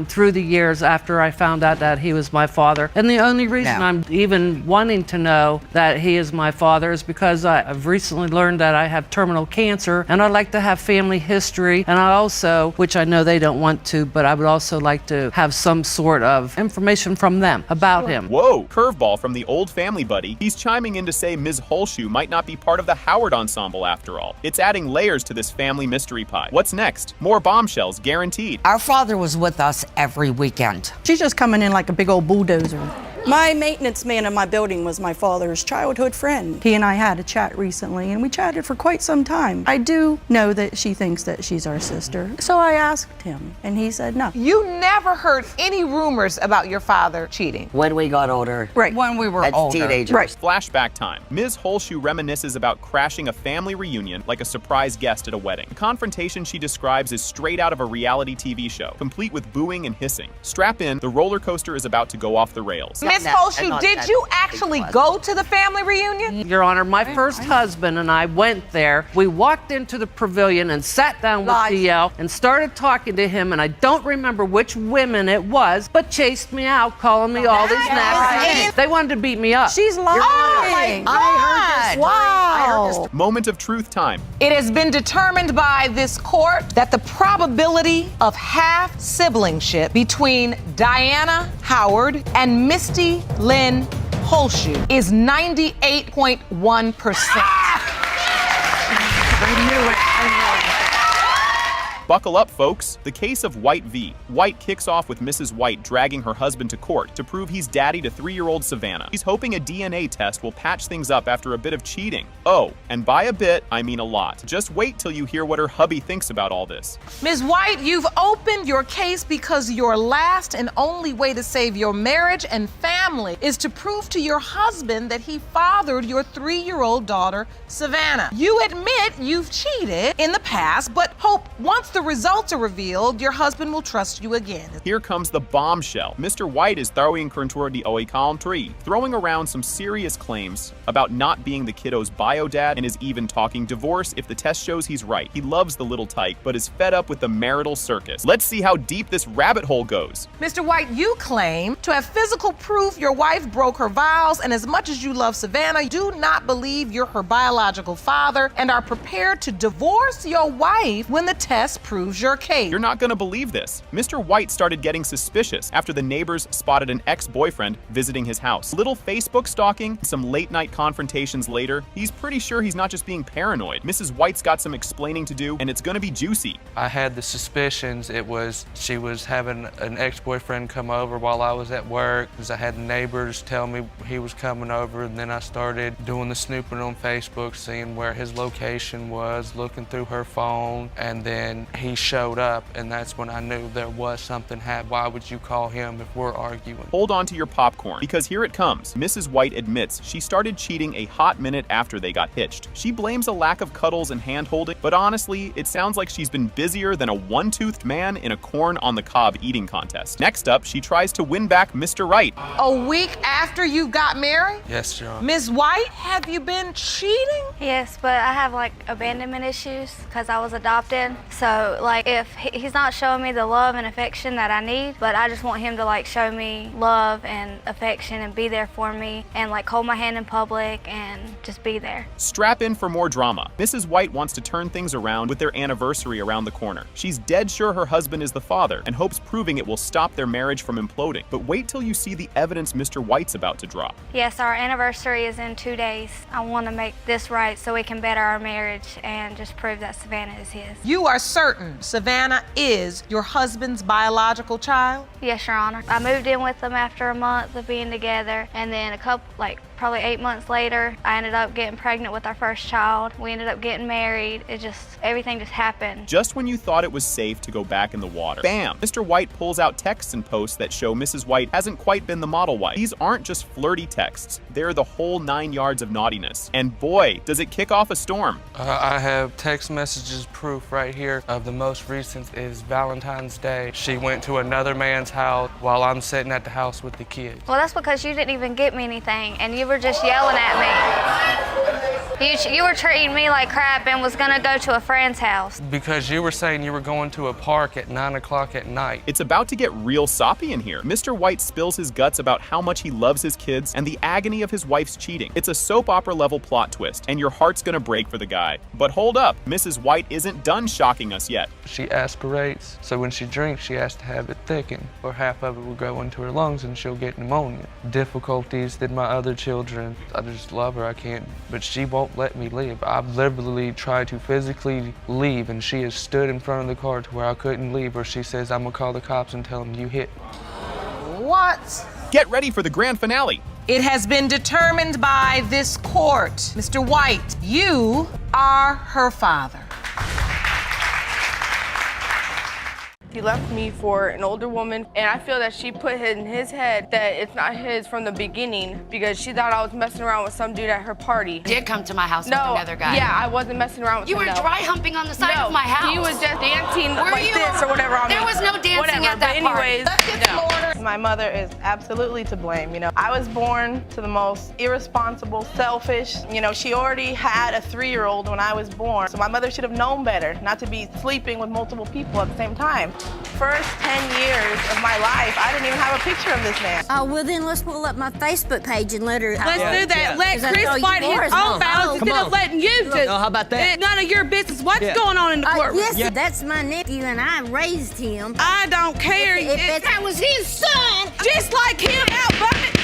through the years after I found out that he was my father. And the only reason I'm even wanting to know that he is my father is because I've recently learned that I have terminal cancer, and I'd like to have family history. And I also, which I know they don't want to, but I would also like to have some sort of information from them about him. Whoa, curveball from the old family buddy. He's chiming in to say Ms. Holshoe might not be part of the Howard ensemble after all. It's adding layers to this family mystery pie. What's next? More bombshells guaranteed. Our father was with us every weekend. She's just coming in like a big old bulldozer. My maintenance man in my building was my father's childhood friend. He and I had a chat recently, and we chatted for quite some time. I do know that she thinks that she's our sister, so I asked him, and he said no. You never heard any rumors about your father cheating. When we got older. Right. When we were teenagers. Right. Flashback time. Ms. Holshoe reminisces about crashing a family reunion like a surprise guest at a wedding. The confrontation she describes is straight out of a reality TV show, complete with booing and hissing. Strap in, the roller coaster is about to go off the rails. Ms. Ms. Holshoe, did you actually go to the family reunion? Your Honor, my first husband and I went there. We walked into the pavilion and sat down with DL and started talking to him, and I don't remember which women it was, but chased me out, calling me all these nasty names. They wanted to beat me up. She's lying. Oh my God. I heard this. Wow. Moment of truth time. It has been determined by this court that the probability of half-siblingship between Diana Howard and Misty Lynn Holshoe is 98.1%. Buckle up, folks. The case of White v. White kicks off with Mrs. White dragging her husband to court to prove he's daddy to 3-year-old Savannah. She's hoping a DNA test will patch things up after a bit of cheating. Oh, and by a bit, I mean a lot. Just wait till you hear what her hubby thinks about all this. Ms. White, you've opened your case because your last and only way to save your marriage and family is to prove to your husband that he fathered your 3-year-old daughter, Savannah. You admit you've cheated in the past, but hope once the results are revealed, your husband will trust you again. Here comes the bombshell. Mr. White is throwing the country, throwing around some serious claims about not being the kiddo's bio dad and is even talking divorce if the test shows he's right. He loves the little tyke, but is fed up with the marital circus. Let's see how deep this rabbit hole goes. Mr. White, you claim to have physical proof your wife broke her vows, and as much as you love Savannah, you do not believe you're her biological father and are prepared to divorce your wife when the test proves your case. You're not gonna believe this. Mr. White started getting suspicious after the neighbors spotted an ex-boyfriend visiting his house. Little Facebook stalking, some late-night confrontations later, he's pretty sure he's not just being paranoid. Mrs. White's got some explaining to do, and it's gonna be juicy. I had the suspicions she was having an ex-boyfriend come over while I was at work, because I had neighbors tell me he was coming over, and then I started doing the snooping on Facebook, seeing where his location was, looking through her phone, and then he showed up, and that's when I knew there was something happening. Why would you call him if we're arguing? Hold on to your popcorn, because here it comes. Mrs. White admits she started cheating a hot minute after they got hitched. She blames a lack of cuddles and hand-holding, but honestly, it sounds like she's been busier than a one-toothed man in a corn-on-the-cob eating contest. Next up, she tries to win back Mr. Right. A week after you got married? Yes, Your Honor. Ms. White, have you been cheating? Yes, but I have like abandonment issues because I was adopted. So like if he's not showing me the love and affection that I need, but I just want him to like show me love and affection and be there for me and like hold my hand in public and just be there. Strap in for more drama. Mrs. White wants to turn things around with their anniversary around the corner. She's dead sure her husband is the father and hopes proving it will stop their marriage from imploding. But wait till you see the evidence Mr. White's about to drop. Yes, our anniversary is in 2 days. I want to make this right so we can better our marriage and just prove that Savannah is his. You are certain Savannah is your husband's biological child? Yes, Your Honor. I moved in with them after a month of being together, and then probably 8 months later, I ended up getting pregnant with our first child. We ended up getting married. Everything just happened. Just when you thought it was safe to go back in the water, bam! Mr. White pulls out texts and posts that show Mrs. White hasn't quite been the model wife. These aren't just flirty texts. They're the whole 9 yards of naughtiness. And boy, does it kick off a storm. I have text messages proof right here of the most recent is Valentine's Day. She went to another man's house while I'm sitting at the house with the kids. Well, that's because you didn't even get me anything, and you were just yelling at me. You were treating me like crap and was gonna go to a friend's house. Because you were saying you were going to a park at 9 o'clock at night. It's about to get real soppy in here. Mr. White spills his guts about how much he loves his kids and the agony of his wife's cheating. It's a soap opera level plot twist, and your heart's gonna break for the guy. But hold up, Mrs. White isn't done shocking us yet. She aspirates, so when she drinks, she has to have it thickened, or half of it will go into her lungs and she'll get pneumonia. Difficulties than my other children. I just love her, I can't, but she won't let me leave. I've literally tried to physically leave, and she has stood in front of the car to where I couldn't leave, or she says, I'm gonna call the cops and tell them you hit me. What? Get ready for the grand finale. It has been determined by this court. Mr. White, you are her father. He left me for an older woman, and I feel that she put in his head that it's not his from the beginning because she thought I was messing around with some dude at her party. Did come to my house with another guy. Yeah, I wasn't messing around with him. You were dry humping on the side of my house. He was just dancing Were like you? this or whatever. There was no dancing whatever. at that but anyways, Let's get some order. My mother is absolutely to blame. You know, I was born to the most irresponsible, selfish. You know, she already had a 3-year-old when I was born, so my mother should have known better not to be sleeping with multiple people at the same time. First 10 years of my life, I didn't even have a picture of this man. Oh, well then let's pull up my Facebook page and let her... Let's do that. Let Chris fight his own battles instead of letting you just... No, how about that? None of your business. What's going on in the courtroom? Yes, that's my nephew and I raised him. I don't care. If that was his son. Just like him out, bucket.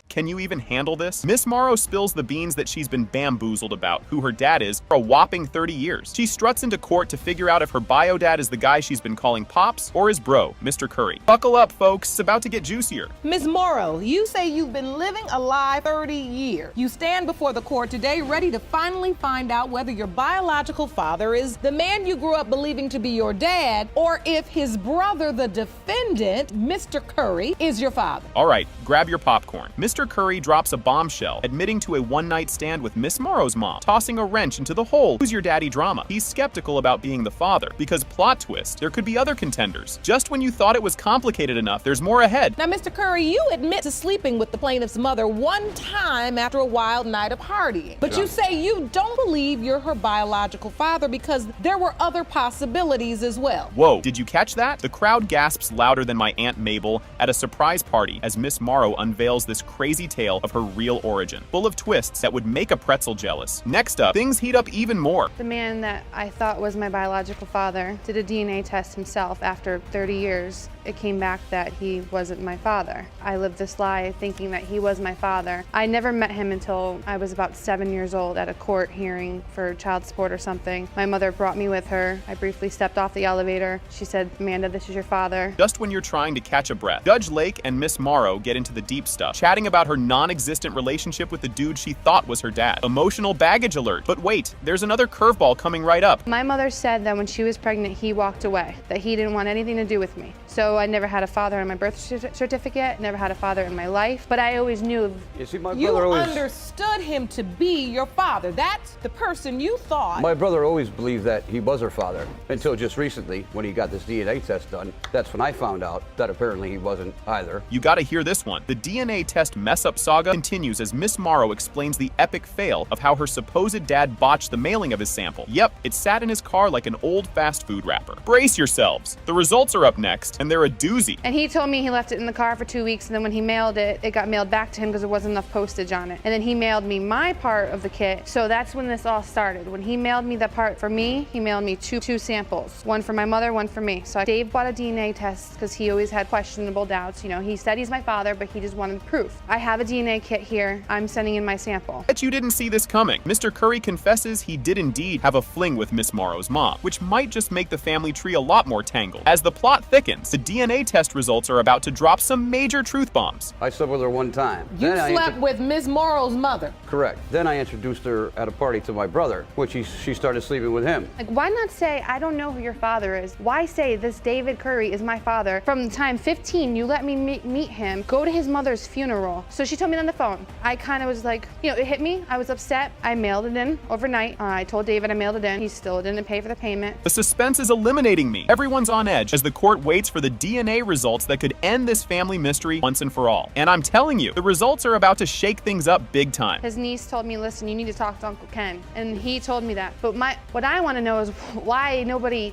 Can you even handle this? Miss Morrow spills the beans that she's been bamboozled about who her dad is for a whopping 30 years. She struts into court to figure out if her bio dad is the guy she's been calling Pops or his bro, Mr. Curry. Buckle up, folks. It's about to get juicier. Ms. Morrow, you say you've been living a lie 30 years. You stand before the court today ready to finally find out whether your biological father is the man you grew up believing to be your dad, or if his brother, the defendant, Mr. Curry, is your father. All right, grab your popcorn. Mr. Curry drops a bombshell, admitting to a one-night stand with Miss Morrow's mom, tossing a wrench into the whole "who's your daddy" drama. He's skeptical about being the father, because plot twist, there could be other contenders. Just when you thought it was complicated enough, there's more ahead. Now, Mr. Curry, you admit to sleeping with the plaintiff's mother one time after a wild night of partying. But you say you don't believe you're her biological father because there were other possibilities as well. Whoa, did you catch that? The crowd gasps louder than my Aunt Mabel at a surprise party as Miss Morrow unveils this crazy tale of her real origin, full of twists that would make a pretzel jealous. Next up, things heat up even more. The man that I thought was my biological father did a DNA test himself after 30 years. It came back that he wasn't my father. I lived this lie thinking that he was my father. I never met him until I was about 7 years old at a court hearing for child support or something. My mother brought me with her. I briefly stepped off the elevator. She said, "Amanda, this is your father." Just when you're trying to catch a breath, Judge Lake and Miss Morrow get into the deep stuff, chatting about her non-existent relationship with the dude she thought was her dad. Emotional baggage alert. But wait, there's another curveball coming right up. My mother said that when she was pregnant, he walked away, that he didn't want anything to do with me. So I never had a father on my birth certificate, never had a father in my life, but I always knew. You see, my You brother always... understood him to be your father. That's the person you thought. My brother always believed that he was her father, until just recently, when he got this DNA test done. That's when I found out that apparently he wasn't either. You gotta hear this one. The DNA test mess-up saga continues as Miss Morrow explains the epic fail of how her supposed dad botched the mailing of his sample. Yep, it sat in his car like an old fast food wrapper. Brace yourselves. The results are up next, and they're a doozy. And he told me he left it in the car for 2 weeks, and then when he mailed it, it got mailed back to him because there wasn't enough postage on it. And then he mailed me my part of the kit, so that's when this all started. When he mailed me the part for me, he mailed me two samples. One for my mother, one for me. So Dave bought a DNA test because he always had questionable doubts. You know, he said he's my father, but he just wanted proof. I have a DNA kit here. I'm sending in my sample. Bet you didn't see this coming. Mr. Curry confesses he did indeed have a fling with Miss Morrow's mom, which might just make the family tree a lot more tangled. As the plot thickens, the DNA test results are about to drop some major truth bombs. I slept with her one time. You slept with Miss Morrow's mother. Correct. Then I introduced her at a party to my brother, which she started sleeping with him. Like, why not say, I don't know who your father is? Why say this David Curry is my father? From the time 15, you let me meet him, go to his mother's funeral. So she told me on the phone. I kind of was like, you know, it hit me. I was upset. I mailed it in overnight. I told David I mailed it in. He still didn't pay for the payment. The suspense is eliminating me. Everyone's on edge as the court waits for the DNA results that could end this family mystery once and for all. And I'm telling you, the results are about to shake things up big time. His niece told me, listen, you need to talk to Uncle Ken. And he told me that. But what I want to know is why nobody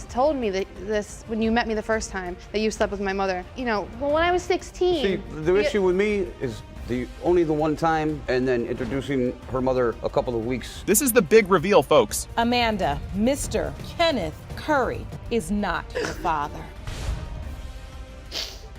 told me this when you met me the first time, that you slept with my mother. You know, well, when I was 16. See, the issue with me is only the one time, and then introducing her mother a couple of weeks. This is the big reveal, folks. Amanda, Mr. Kenneth Curry is not your father.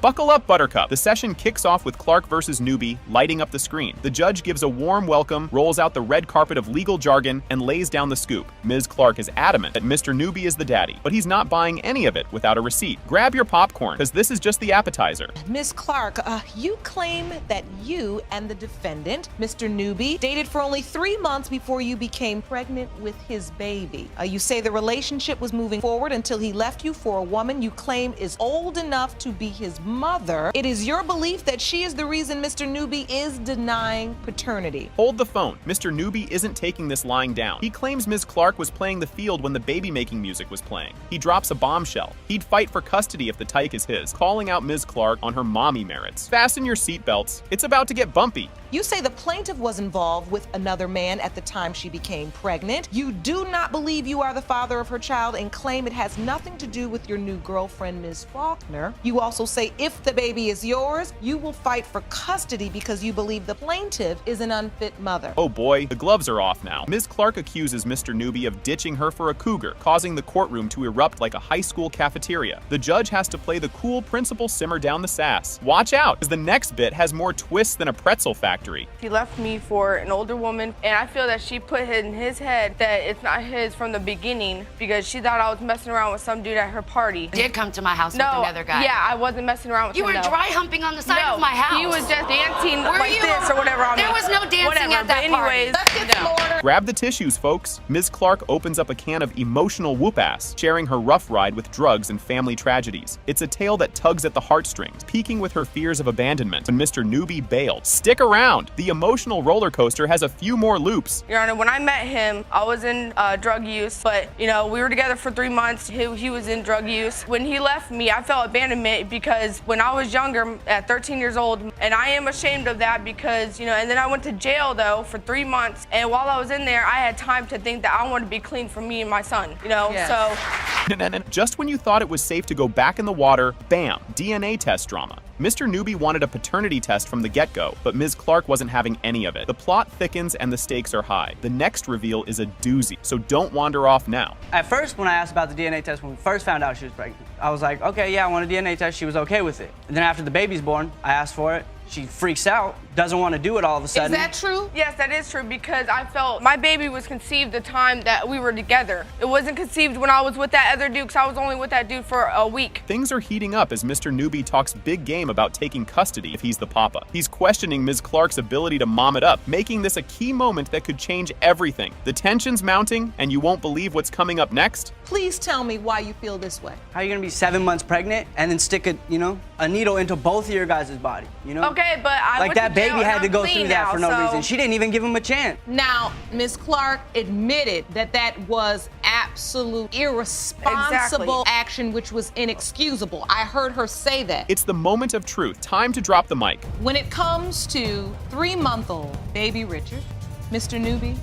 Buckle up, Buttercup. The session kicks off with Clark versus Newbie lighting up the screen. The judge gives a warm welcome, rolls out the red carpet of legal jargon, and lays down the scoop. Ms. Clark is adamant that Mr. Newbie is the daddy, but he's not buying any of it without a receipt. Grab your popcorn, because this is just the appetizer. Ms. Clark, you claim that you and the defendant, Mr. Newbie, dated for only 3 months before you became pregnant with his baby. You say the relationship was moving forward until he left you for a woman you claim is old enough to be his mother. mother, it is your belief that she is the reason Mr. Newby is denying paternity. Hold the phone. Mr. Newby isn't taking this lying down. He claims Ms. Clark was playing the field when the baby-making music was playing. He drops a bombshell. He'd fight for custody if the tyke is his, calling out Ms. Clark on her mommy merits. Fasten your seatbelts. It's about to get bumpy. You say the plaintiff was involved with another man at the time she became pregnant. You do not believe you are the father of her child and claim it has nothing to do with your new girlfriend, Ms. Faulkner. You also say if the baby is yours, you will fight for custody because you believe the plaintiff is an unfit mother. Oh boy, the gloves are off now. Ms. Clark accuses Mr. Newby of ditching her for a cougar, causing the courtroom to erupt like a high school cafeteria. The judge has to play the cool principal simmer down the sass. Watch out, because the next bit has more twists than a pretzel factory. He left me for an older woman, and I feel that she put in his head that it's not his from the beginning because she thought I was messing around with some dude at her party. Did come to my house with another guy. Yeah, I wasn't messing around with him. You were dry humping on the side of my house. He was just dancing Were like you? this or whatever on There me. was no dancing at that anyways, party. Grab the tissues, folks. Ms. Clark opens up a can of emotional whoop-ass, sharing her rough ride with drugs and family tragedies. It's a tale that tugs at the heartstrings, peaking with her fears of abandonment when Mr. Newby bailed. Stick around! The emotional roller coaster has a few more loops. Your Honor, when I met him, I was in drug use, but we were together for 3 months. He was in drug use. When he left me, I felt abandonment because when I was younger, at 13 years old, and I am ashamed of that because, and then I went to jail though for 3 months, and while I was in there, I had time to think that I wanted to be clean for me and my son, Yes. so. Just when you thought it was safe to go back in the water, bam, DNA test drama. Mr. Newby wanted a paternity test from the get-go, but Ms. Clark wasn't having any of it. The plot thickens and the stakes are high. The next reveal is a doozy, so don't wander off now. At first, when I asked about the DNA test, when we first found out she was pregnant, I was like, okay, yeah, I want a DNA test. She was okay with it. And then after the baby's born, I asked for it. She freaks out, doesn't want to do it all of a sudden. Is that true? Yes, that is true because I felt my baby was conceived the time that we were together. It wasn't conceived when I was with that other dude because I was only with that dude for a week. Things are heating up as Mr. Newby talks big game about taking custody if he's the papa. He's questioning Ms. Clark's ability to mom it up, making this a key moment that could change everything. The tension's mounting, and you won't believe what's coming up next. Please tell me why you feel this way. How are you going to be 7 months pregnant and then stick a needle into both of your guys' body, Okay, but I like went that to jail baby had and to I'm go clean through that now, for no so- reason. She didn't even give him a chance. Now, Ms. Clark admitted that was absolute irresponsible action, which was inexcusable. I heard her say that. It's the moment of truth. Time to drop the mic. When it comes to 3-month-old baby Richard, Mr. Newby,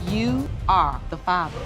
you are the father.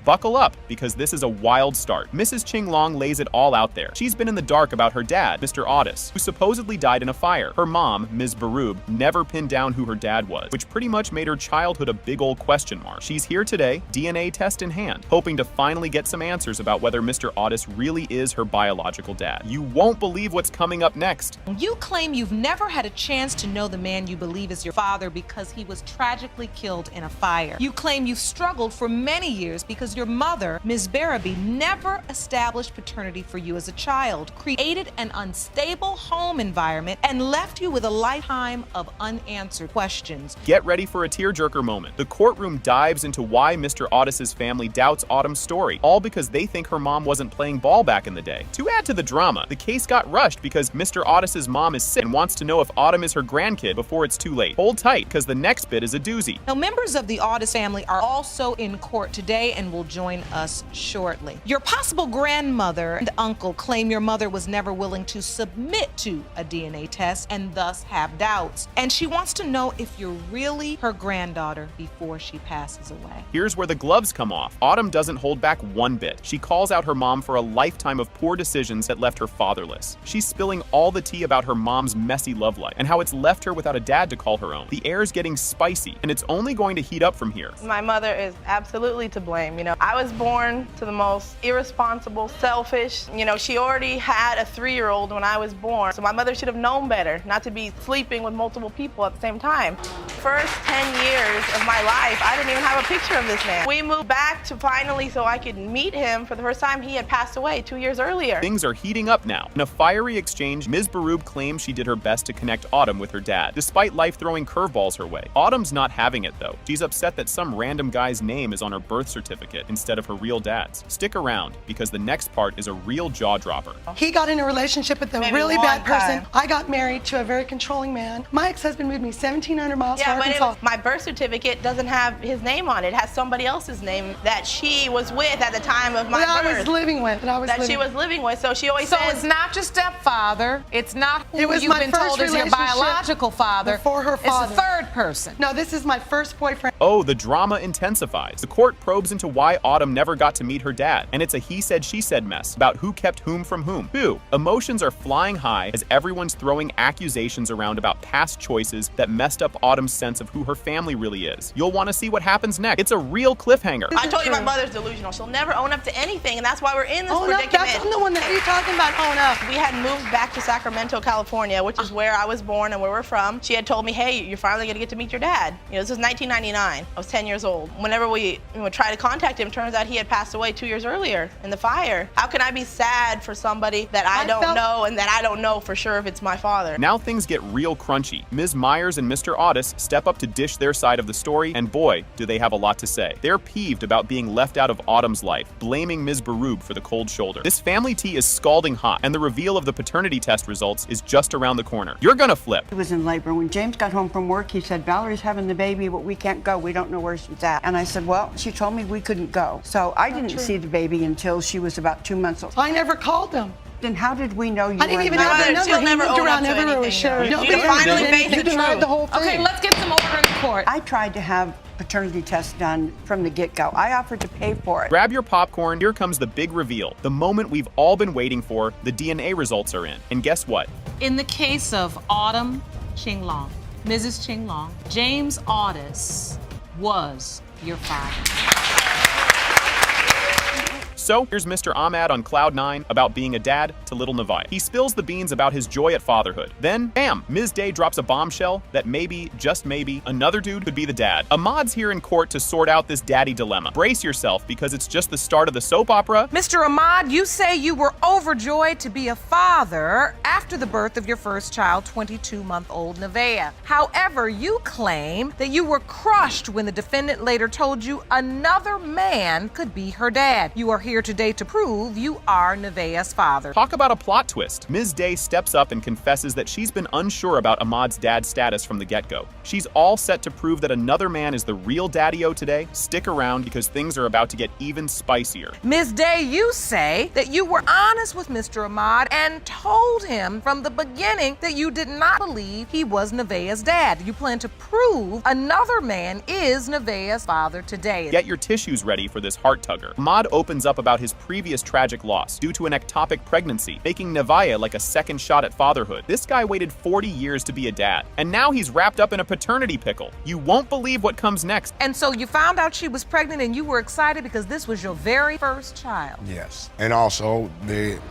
Buckle up, because this is a wild start. Mrs. Ching Long lays it all out there. She's been in the dark about her dad, Mr. Otis, who supposedly died in a fire. Her mom, Ms. Baroob, never pinned down who her dad was, which pretty much made her childhood a big old question mark. She's here today, DNA test in hand, hoping to finally get some answers about whether Mr. Otis really is her biological dad. You won't believe what's coming up next. You claim you've never had a chance to know the man you believe is your father because he was tragically killed in a fire. You claim you've struggled for many years because your mother, Ms. Barabee, never established paternity for you as a child, created an unstable home environment, and left you with a lifetime of unanswered questions. Get ready for a tearjerker moment. The courtroom dives into why Mr. Otis's family doubts Autumn's story, all because they think her mom wasn't playing ball back in the day. To add to the drama, the case got rushed because Mr. Otis's mom is sick and wants to know if Autumn is her grandkid before it's too late. Hold tight, because the next bit is a doozy. Now, members of the Otis family are also in court today and will join us shortly. Your possible grandmother and uncle claim your mother was never willing to submit to a DNA test and thus have doubts. And she wants to know if you're really her granddaughter before she passes away. Here's where the gloves come off. Autumn doesn't hold back one bit. She calls out her mom for a lifetime of poor decisions that left her fatherless. She's spilling all the tea about her mom's messy love life and how it's left her without a dad to call her own. The air's getting spicy, and it's only going to heat up from here. My mother is absolutely to blame. I was born to the most irresponsible, selfish. She already had a 3-year-old when I was born, so my mother should have known better not to be sleeping with multiple people at the same time. First 10 years of my life, I didn't even have a picture of this man. We moved back to finally so I could meet him for the first time. He had passed away 2 years earlier. Things are heating up now. In a fiery exchange, Ms. Baroob claims she did her best to connect Autumn with her dad, despite life throwing curveballs her way. Autumn's not having it, though. She's upset that some random guy's name is on her birth certificate. surrogate instead of her real dad's. Stick around, because the next part is a real jaw-dropper. He got in a relationship with a really bad person. I got married to a very controlling man. My ex-husband moved me 1,700 miles to Arkansas. But my birth certificate doesn't have his name on it. It has somebody else's name that she was with at the time of my birth. I was living with. She was living with. So she always says. So it's not your stepfather. It's not who It was you've my been first told is your relationship biological father. before her father. It's a third person. No, this is my first boyfriend. Oh, the drama intensifies. The court probes into why Autumn never got to meet her dad, and it's a he said, she said mess about who kept whom from whom. Emotions are flying high as everyone's throwing accusations around about past choices that messed up Autumn's sense of who her family really is. You'll want to see what happens next. It's a real cliffhanger. I told you my mother's delusional. She'll never own up to anything, and that's why we're in this predicament. I'm the one that you're talking about. Own up. We had moved back to Sacramento, California, which is where I was born and where we're from. She had told me, hey, you're finally going to get to meet your dad. This was 1999. I was 10 years old. Whenever we would try to contact him, turns out he had passed away 2 years earlier in the fire. How can I be sad for somebody that I don't know and that I don't know for sure if it's my father? Now things get real crunchy. Ms. Myers and Mr. Otis step up to dish their side of the story, and boy, do they have a lot to say. They're peeved about being left out of Autumn's life, blaming Ms. Baroob for the cold shoulder. This family tea is scalding hot, and the reveal of the paternity test results is just around the corner. You're gonna flip. He was in labor. When James got home from work, he said, Valerie's having the baby, but we can't go. We don't know where she's at. And I said, well, she told me we couldn't go. So I didn't see the baby until she was about 2 months old. I never called him. Then how did we know you I didn't even know their number. She'll never moved own around up to everywhere with anything. Sherry. You finally face the truth. The whole thing. Okay, let's get some order in the court. I tried to have paternity tests done from the get-go. I offered to pay for it. Grab your popcorn, here comes the big reveal. The moment we've all been waiting for, the DNA results are in. And guess what? In the case of Autumn Chinglong, Mrs. Chinglong, James Otis was your father. So here's Mr. Ahmad on cloud 9 about being a dad to little Nevaeh. He spills the beans about his joy at fatherhood. Then, bam, Ms. Day drops a bombshell that maybe, just maybe, another dude could be the dad. Ahmad's here in court to sort out this daddy dilemma. Brace yourself, because it's just the start of the soap opera. Mr. Ahmad, you say you were overjoyed to be a father after the birth of your first child, 22-month-old Nevaeh. However, you claim that you were crushed when the defendant later told you another man could be her dad. You are here today to prove you are Nevaeh's father. Talk about a plot twist. Ms. Day steps up and confesses that she's been unsure about Ahmad's dad's status from the get-go. She's all set to prove that another man is the real daddy-o today. Stick around, because things are about to get even spicier. Ms. Day, you say that you were honest with Mr. Ahmad and told him from the beginning that you did not believe he was Nevaeh's dad. You plan to prove another man is Nevaeh's father today. Get your tissues ready for this heart-tugger. Ahmad opens up about his previous tragic loss due to an ectopic pregnancy, making Nevaeh like a second shot at fatherhood. This guy waited 40 years to be a dad, and now he's wrapped up in a paternity pickle. You won't believe what comes next. And so you found out she was pregnant and you were excited because this was your very first child. Yes. And also,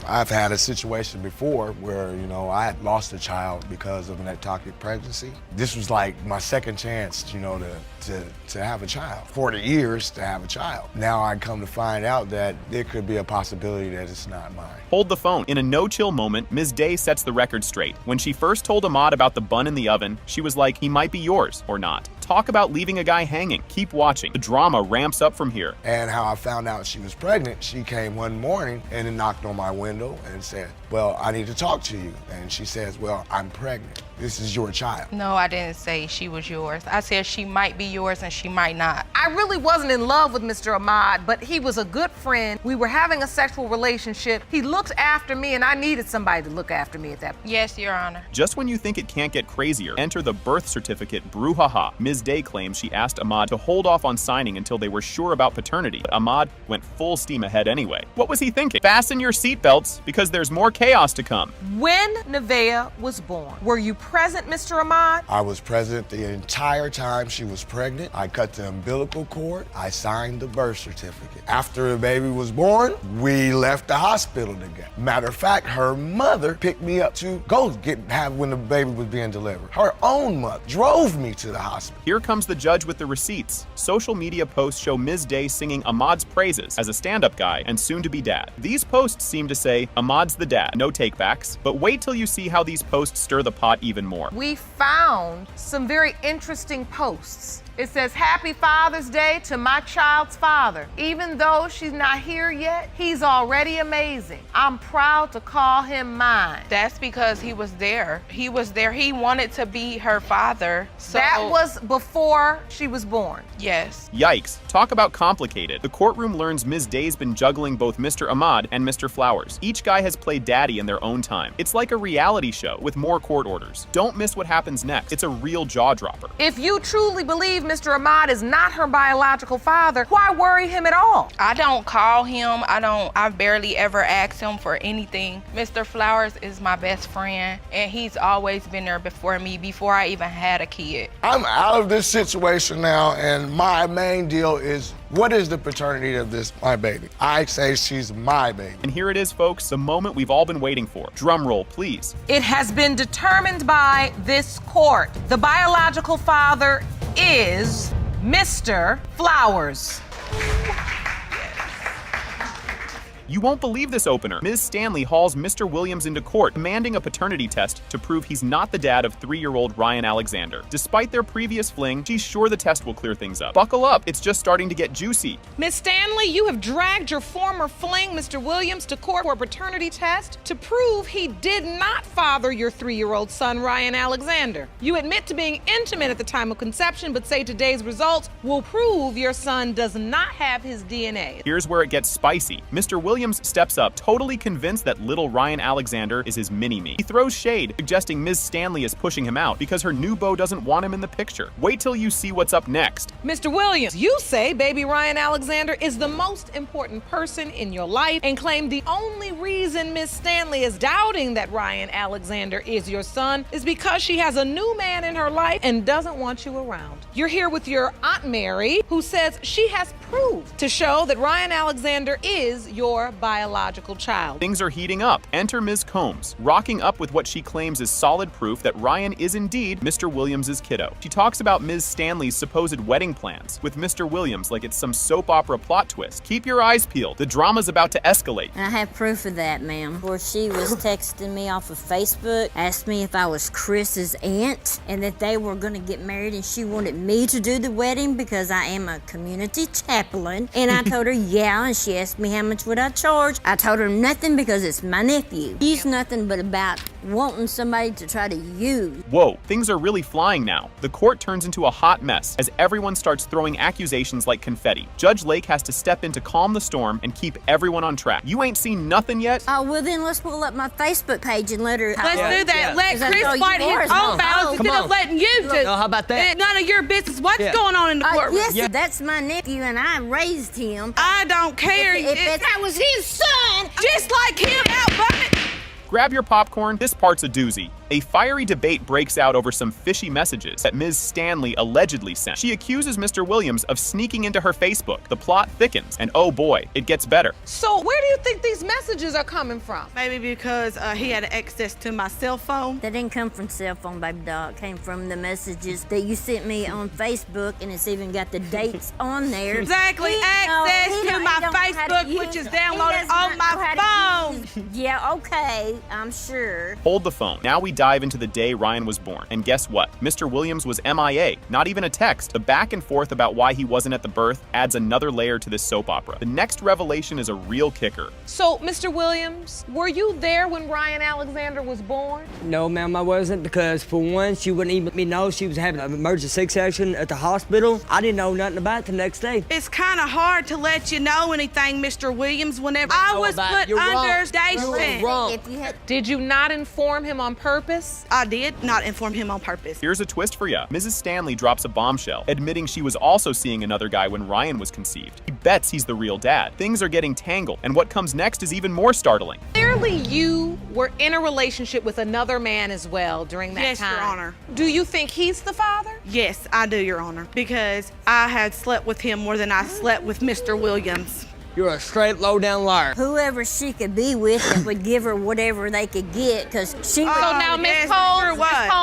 I've had a situation before where, I had lost a child because of an ectopic pregnancy. This was like my second chance, to have a child. 40 years to have a child. Now I come to find out that there could be a possibility that it's not mine. Hold the phone. In a no-chill moment, Ms. Day sets the record straight. When she first told Ahmad about the bun in the oven, she was like, he might be yours or not. Talk about leaving a guy hanging. Keep watching. The drama ramps up from here. And how I found out she was pregnant, she came one morning and then knocked on my window and said, well, I need to talk to you. And she says, well, I'm pregnant. This is your child. No, I didn't say she was yours. I said she might be yours and she might not. I really wasn't in love with Mr. Ahmad, but he was a good friend. We were having a sexual relationship. He looked after me, and I needed somebody to look after me at that point. Yes, Your Honor. Just when you think it can't get crazier, enter the birth certificate brouhaha. Ms. Day claims she asked Ahmad to hold off on signing until they were sure about paternity, but Ahmad went full steam ahead anyway. What was he thinking? Fasten your seatbelts, because there's more chaos to come. When Nevaeh was born, were you present, Mr. Ahmad? I was present the entire time she was pregnant. I cut the umbilical cord. I signed the birth certificate. After the baby was born, we left the hospital together. Matter of fact, her mother picked me up to go have when the baby was being delivered. Her own mother drove me to the hospital. Here comes the judge with the receipts. Social media posts show Ms. Day singing Ahmad's praises as a stand-up guy and soon-to-be dad. These posts seem to say, Ahmad's the dad, no takebacks. But wait till you see how these posts stir the pot even even more. We found some very interesting posts. It says, "Happy Father's Day to my child's father. Even though she's not here yet, he's already amazing. I'm proud to call him mine." That's because he was there. He was there. He wanted to be her father. So that was before she was born. Yes. Yikes. Talk about complicated. The courtroom learns Ms. Day's been juggling both Mr. Ahmad and Mr. Flowers. Each guy has played daddy in their own time. It's like a reality show with more court orders. Don't miss what happens next. It's a real jaw-dropper. If you truly believe Mr. Ahmad is not her biological father, why worry him at all? I don't call him. I barely ever ask him for anything. Mr. Flowers is my best friend, and he's always been there before me, before I even had a kid. I'm out of this situation now, and my main deal is, what is the paternity of my baby? I say she's my baby. And here it is, folks, the moment we've all been waiting for. Drum roll, please. It has been determined by this court. The biological father is Mr. Flowers. You won't believe this opener. Ms. Stanley hauls Mr. Williams into court, demanding a paternity test to prove he's not the dad of 3-year-old Ryan Alexander. Despite their previous fling, she's sure the test will clear things up. Buckle up, it's just starting to get juicy. Miss Stanley, you have dragged your former fling, Mr. Williams, to court for a paternity test to prove he did not father your 3-year-old son, Ryan Alexander. You admit to being intimate at the time of conception, but say today's results will prove your son does not have his DNA. Here's where it gets spicy. Mr. Williams steps up, totally convinced that little Ryan Alexander is his mini-me. He throws shade, suggesting Ms. Stanley is pushing him out because her new beau doesn't want him in the picture. Wait till you see what's up next. Mr. Williams, you say baby Ryan Alexander is the most important person in your life and claim the only reason Ms. Stanley is doubting that Ryan Alexander is your son is because she has a new man in her life and doesn't want you around. You're here with your Aunt Mary, who says she has proof to show that Ryan Alexander is your biological child. Things are heating up. Enter Ms. Combs, rocking up with what she claims is solid proof that Ryan is indeed Mr. Williams' kiddo. She talks about Ms. Stanley's supposed wedding plans with Mr. Williams like it's some soap opera plot twist. Keep your eyes peeled. The drama's about to escalate. I have proof of that, ma'am. Where she was texting me off of Facebook, asked me if I was Chris's aunt and that they were going to get married and she wanted me to do the wedding because I am a community chaplain. And I told her, yeah, and she asked me how much would I charge. I told her nothing because it's my nephew. She's nothing but about wanting somebody to try to use. Whoa, things are really flying now. The court turns into a hot mess as everyone starts throwing accusations like confetti. Judge Lake has to step in to calm the storm and keep everyone on track. You ain't seen nothing yet? Oh, well then let's pull up my Facebook page and let her... Let's do that. Let Chris fight his own battles instead of letting you just... how about that? None of your business. What's going on in the courtroom? Yes, that's my nephew and I raised him. I don't care. That was his son. Just like him out bucket. Grab your popcorn, this part's a doozy. A fiery debate breaks out over some fishy messages that Ms. Stanley allegedly sent. She accuses Mr. Williams of sneaking into her Facebook. The plot thickens, and oh boy, it gets better. So where do you think these messages are coming from? Maybe because he had access to my cell phone. That didn't come from cell phone, baby doll. It came from the messages that you sent me on Facebook, and it's even got the dates on there. Exactly, access to my Facebook, which is downloaded on my phone. Yeah, okay, I'm sure. Hold the phone. Now we dive into the day Ryan was born. And guess what? Mr. Williams was MIA. Not even a text. The back and forth about why he wasn't at the birth adds another layer to this soap opera. The next revelation is a real kicker. So, Mr. Williams, were you there when Ryan Alexander was born? No, ma'am, I wasn't, because for one, she wouldn't even let me know she was having an emergency C-section at the hospital. I didn't know nothing about it the next day. It's kind of hard to let you know anything, Mr. Williams, whenever I was put under station. Did you not inform him on purpose? I did not inform him on purpose. Here's a twist for ya. Mrs. Stanley drops a bombshell, admitting she was also seeing another guy when Ryan was conceived. He bets he's the real dad. Things are getting tangled, and what comes next is even more startling. Clearly you were in a relationship with another man as well during that time. Yes, Your Honor. Do you think he's the father? Yes, I do, Your Honor, because I had slept with him more than I slept with Mr. Williams. You're a straight low-down liar. Whoever she could be with that would give her whatever they could get, because she... So now, Miss Combs,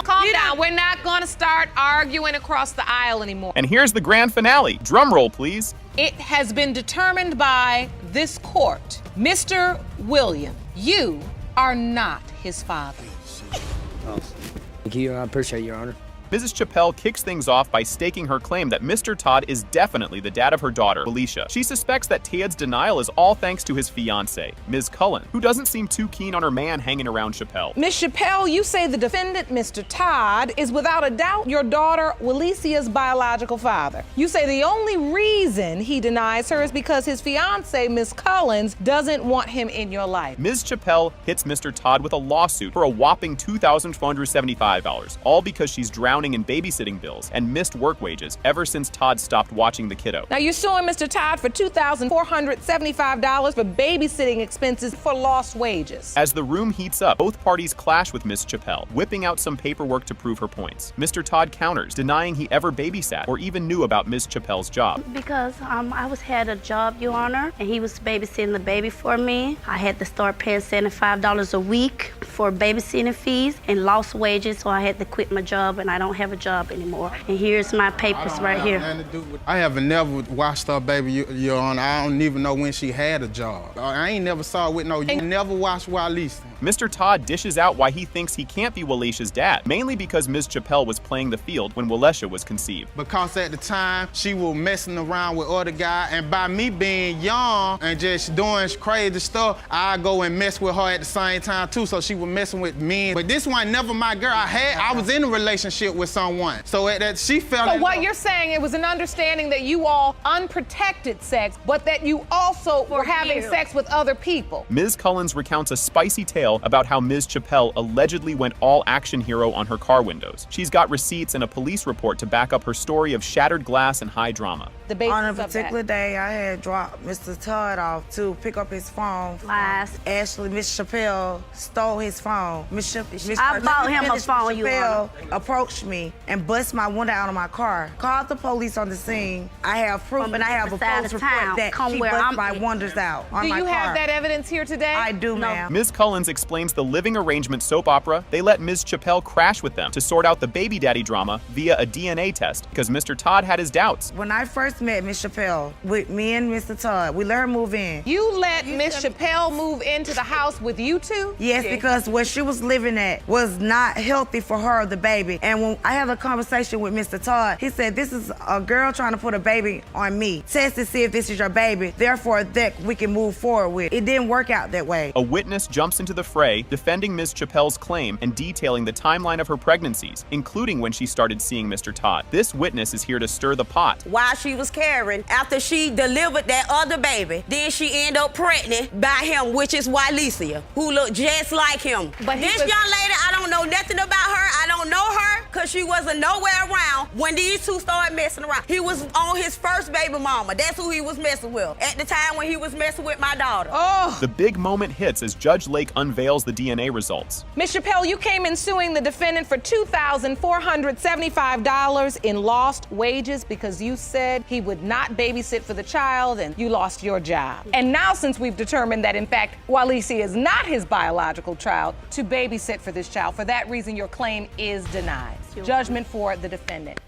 calm down. We're not going to start arguing across the aisle anymore. And here's the grand finale. Drum roll, please. It has been determined by this court. Mr. Williams, you are not his father. Thank you. I appreciate it, Your Honor. Mrs. Chappelle kicks things off by staking her claim that Mr. Todd is definitely the dad of her daughter, Alicia. She suspects that Tad's denial is all thanks to his fiancée, Ms. Cullen, who doesn't seem too keen on her man hanging around Chappelle. Ms. Chappelle, you say the defendant, Mr. Todd, is without a doubt your daughter, Walicia's biological father. You say the only reason he denies her is because his fiancée, Ms. Collins, doesn't want him in your life. Ms. Chappelle hits Mr. Todd with a lawsuit for a whopping $2,475, all because she's drowning in babysitting bills and missed work wages ever since Todd stopped watching the kiddo. Now you're suing Mr. Todd for $2,475 for babysitting expenses for lost wages. As the room heats up, both parties clash with Ms. Chappelle, whipping out some paperwork to prove her points. Mr. Todd counters, denying he ever babysat or even knew about Ms. Chappelle's job. Because I had a job, Your Honor, and he was babysitting the baby for me. I had to start paying $75 a week for babysitting fees and lost wages, so I had to quit my job, and I don't have a job anymore. And here's my papers right here. I have never watched her baby, Your Honor. I don't even know when she had a job. I ain't never saw it with no, you never watched Walisa. Mr. Todd dishes out why he thinks he can't be Walicia's dad, mainly because Ms. Chappelle was playing the field when Walicia was conceived. Because at the time, she was messing around with other guys, and by me being young and just doing crazy stuff, I go and mess with her at the same time too, so she was messing with men. But this one never my girl. I was in a relationship with someone. So she felt. So what you're saying, it was an understanding that you all unprotected sex, but that you also were having sex with other people. Ms. Collins recounts a spicy tale about how Ms. Chappelle allegedly went all action hero on her car windows. She's got receipts and a police report to back up her story of shattered glass and high drama. On a particular day, I had dropped Mr. Todd off to pick up his phone. Lies. Ashley, Miss Chappelle stole his phone. I bought him a phone, Your Honor. Chappelle approached me and bust my window out of my car. Called the police on the scene. I have proof and I have a police report that she bust my windows out on my car. Do you have that evidence here today? I do, ma'am. Ms. Collins explains the living arrangement soap opera. They let Ms. Chappelle crash with them to sort out the baby daddy drama via a DNA test because Mr. Todd had his doubts. When I first met Miss Chappelle, with me and Mr. Todd, we let her move in. You let Miss Chappelle move into the house with you two? Yes, because where she was living at was not healthy for her, the baby. And when I had a conversation with Mr. Todd, he said, this is a girl trying to put a baby on me. Test to see if this is your baby. Therefore, that we can move forward with. It didn't work out that way. A witness jumps into the fray, defending Ms. Chappelle's claim and detailing the timeline of her pregnancies, including when she started seeing Mr. Todd. This witness is here to stir the pot. While she was carrying, after she delivered that other baby, then she ended up pregnant by him, which is Walicia, who looked just like him. But this young lady, I don't know nothing about her. I don't know her because she wasn't nowhere around when these two started messing around. He was on his first baby mama. That's who he was messing with at the time when he was messing with my daughter. Oh! The big moment hits as Judge Lake unveils the DNA results. Ms. Chappelle, you came in suing the defendant for $2,475 in lost wages because you said he would not babysit for the child and you lost your job. And now, since we've determined that in fact Walicia is not his biological child, to babysit for this child, for that reason your claim is denied. Judgment for the defendant.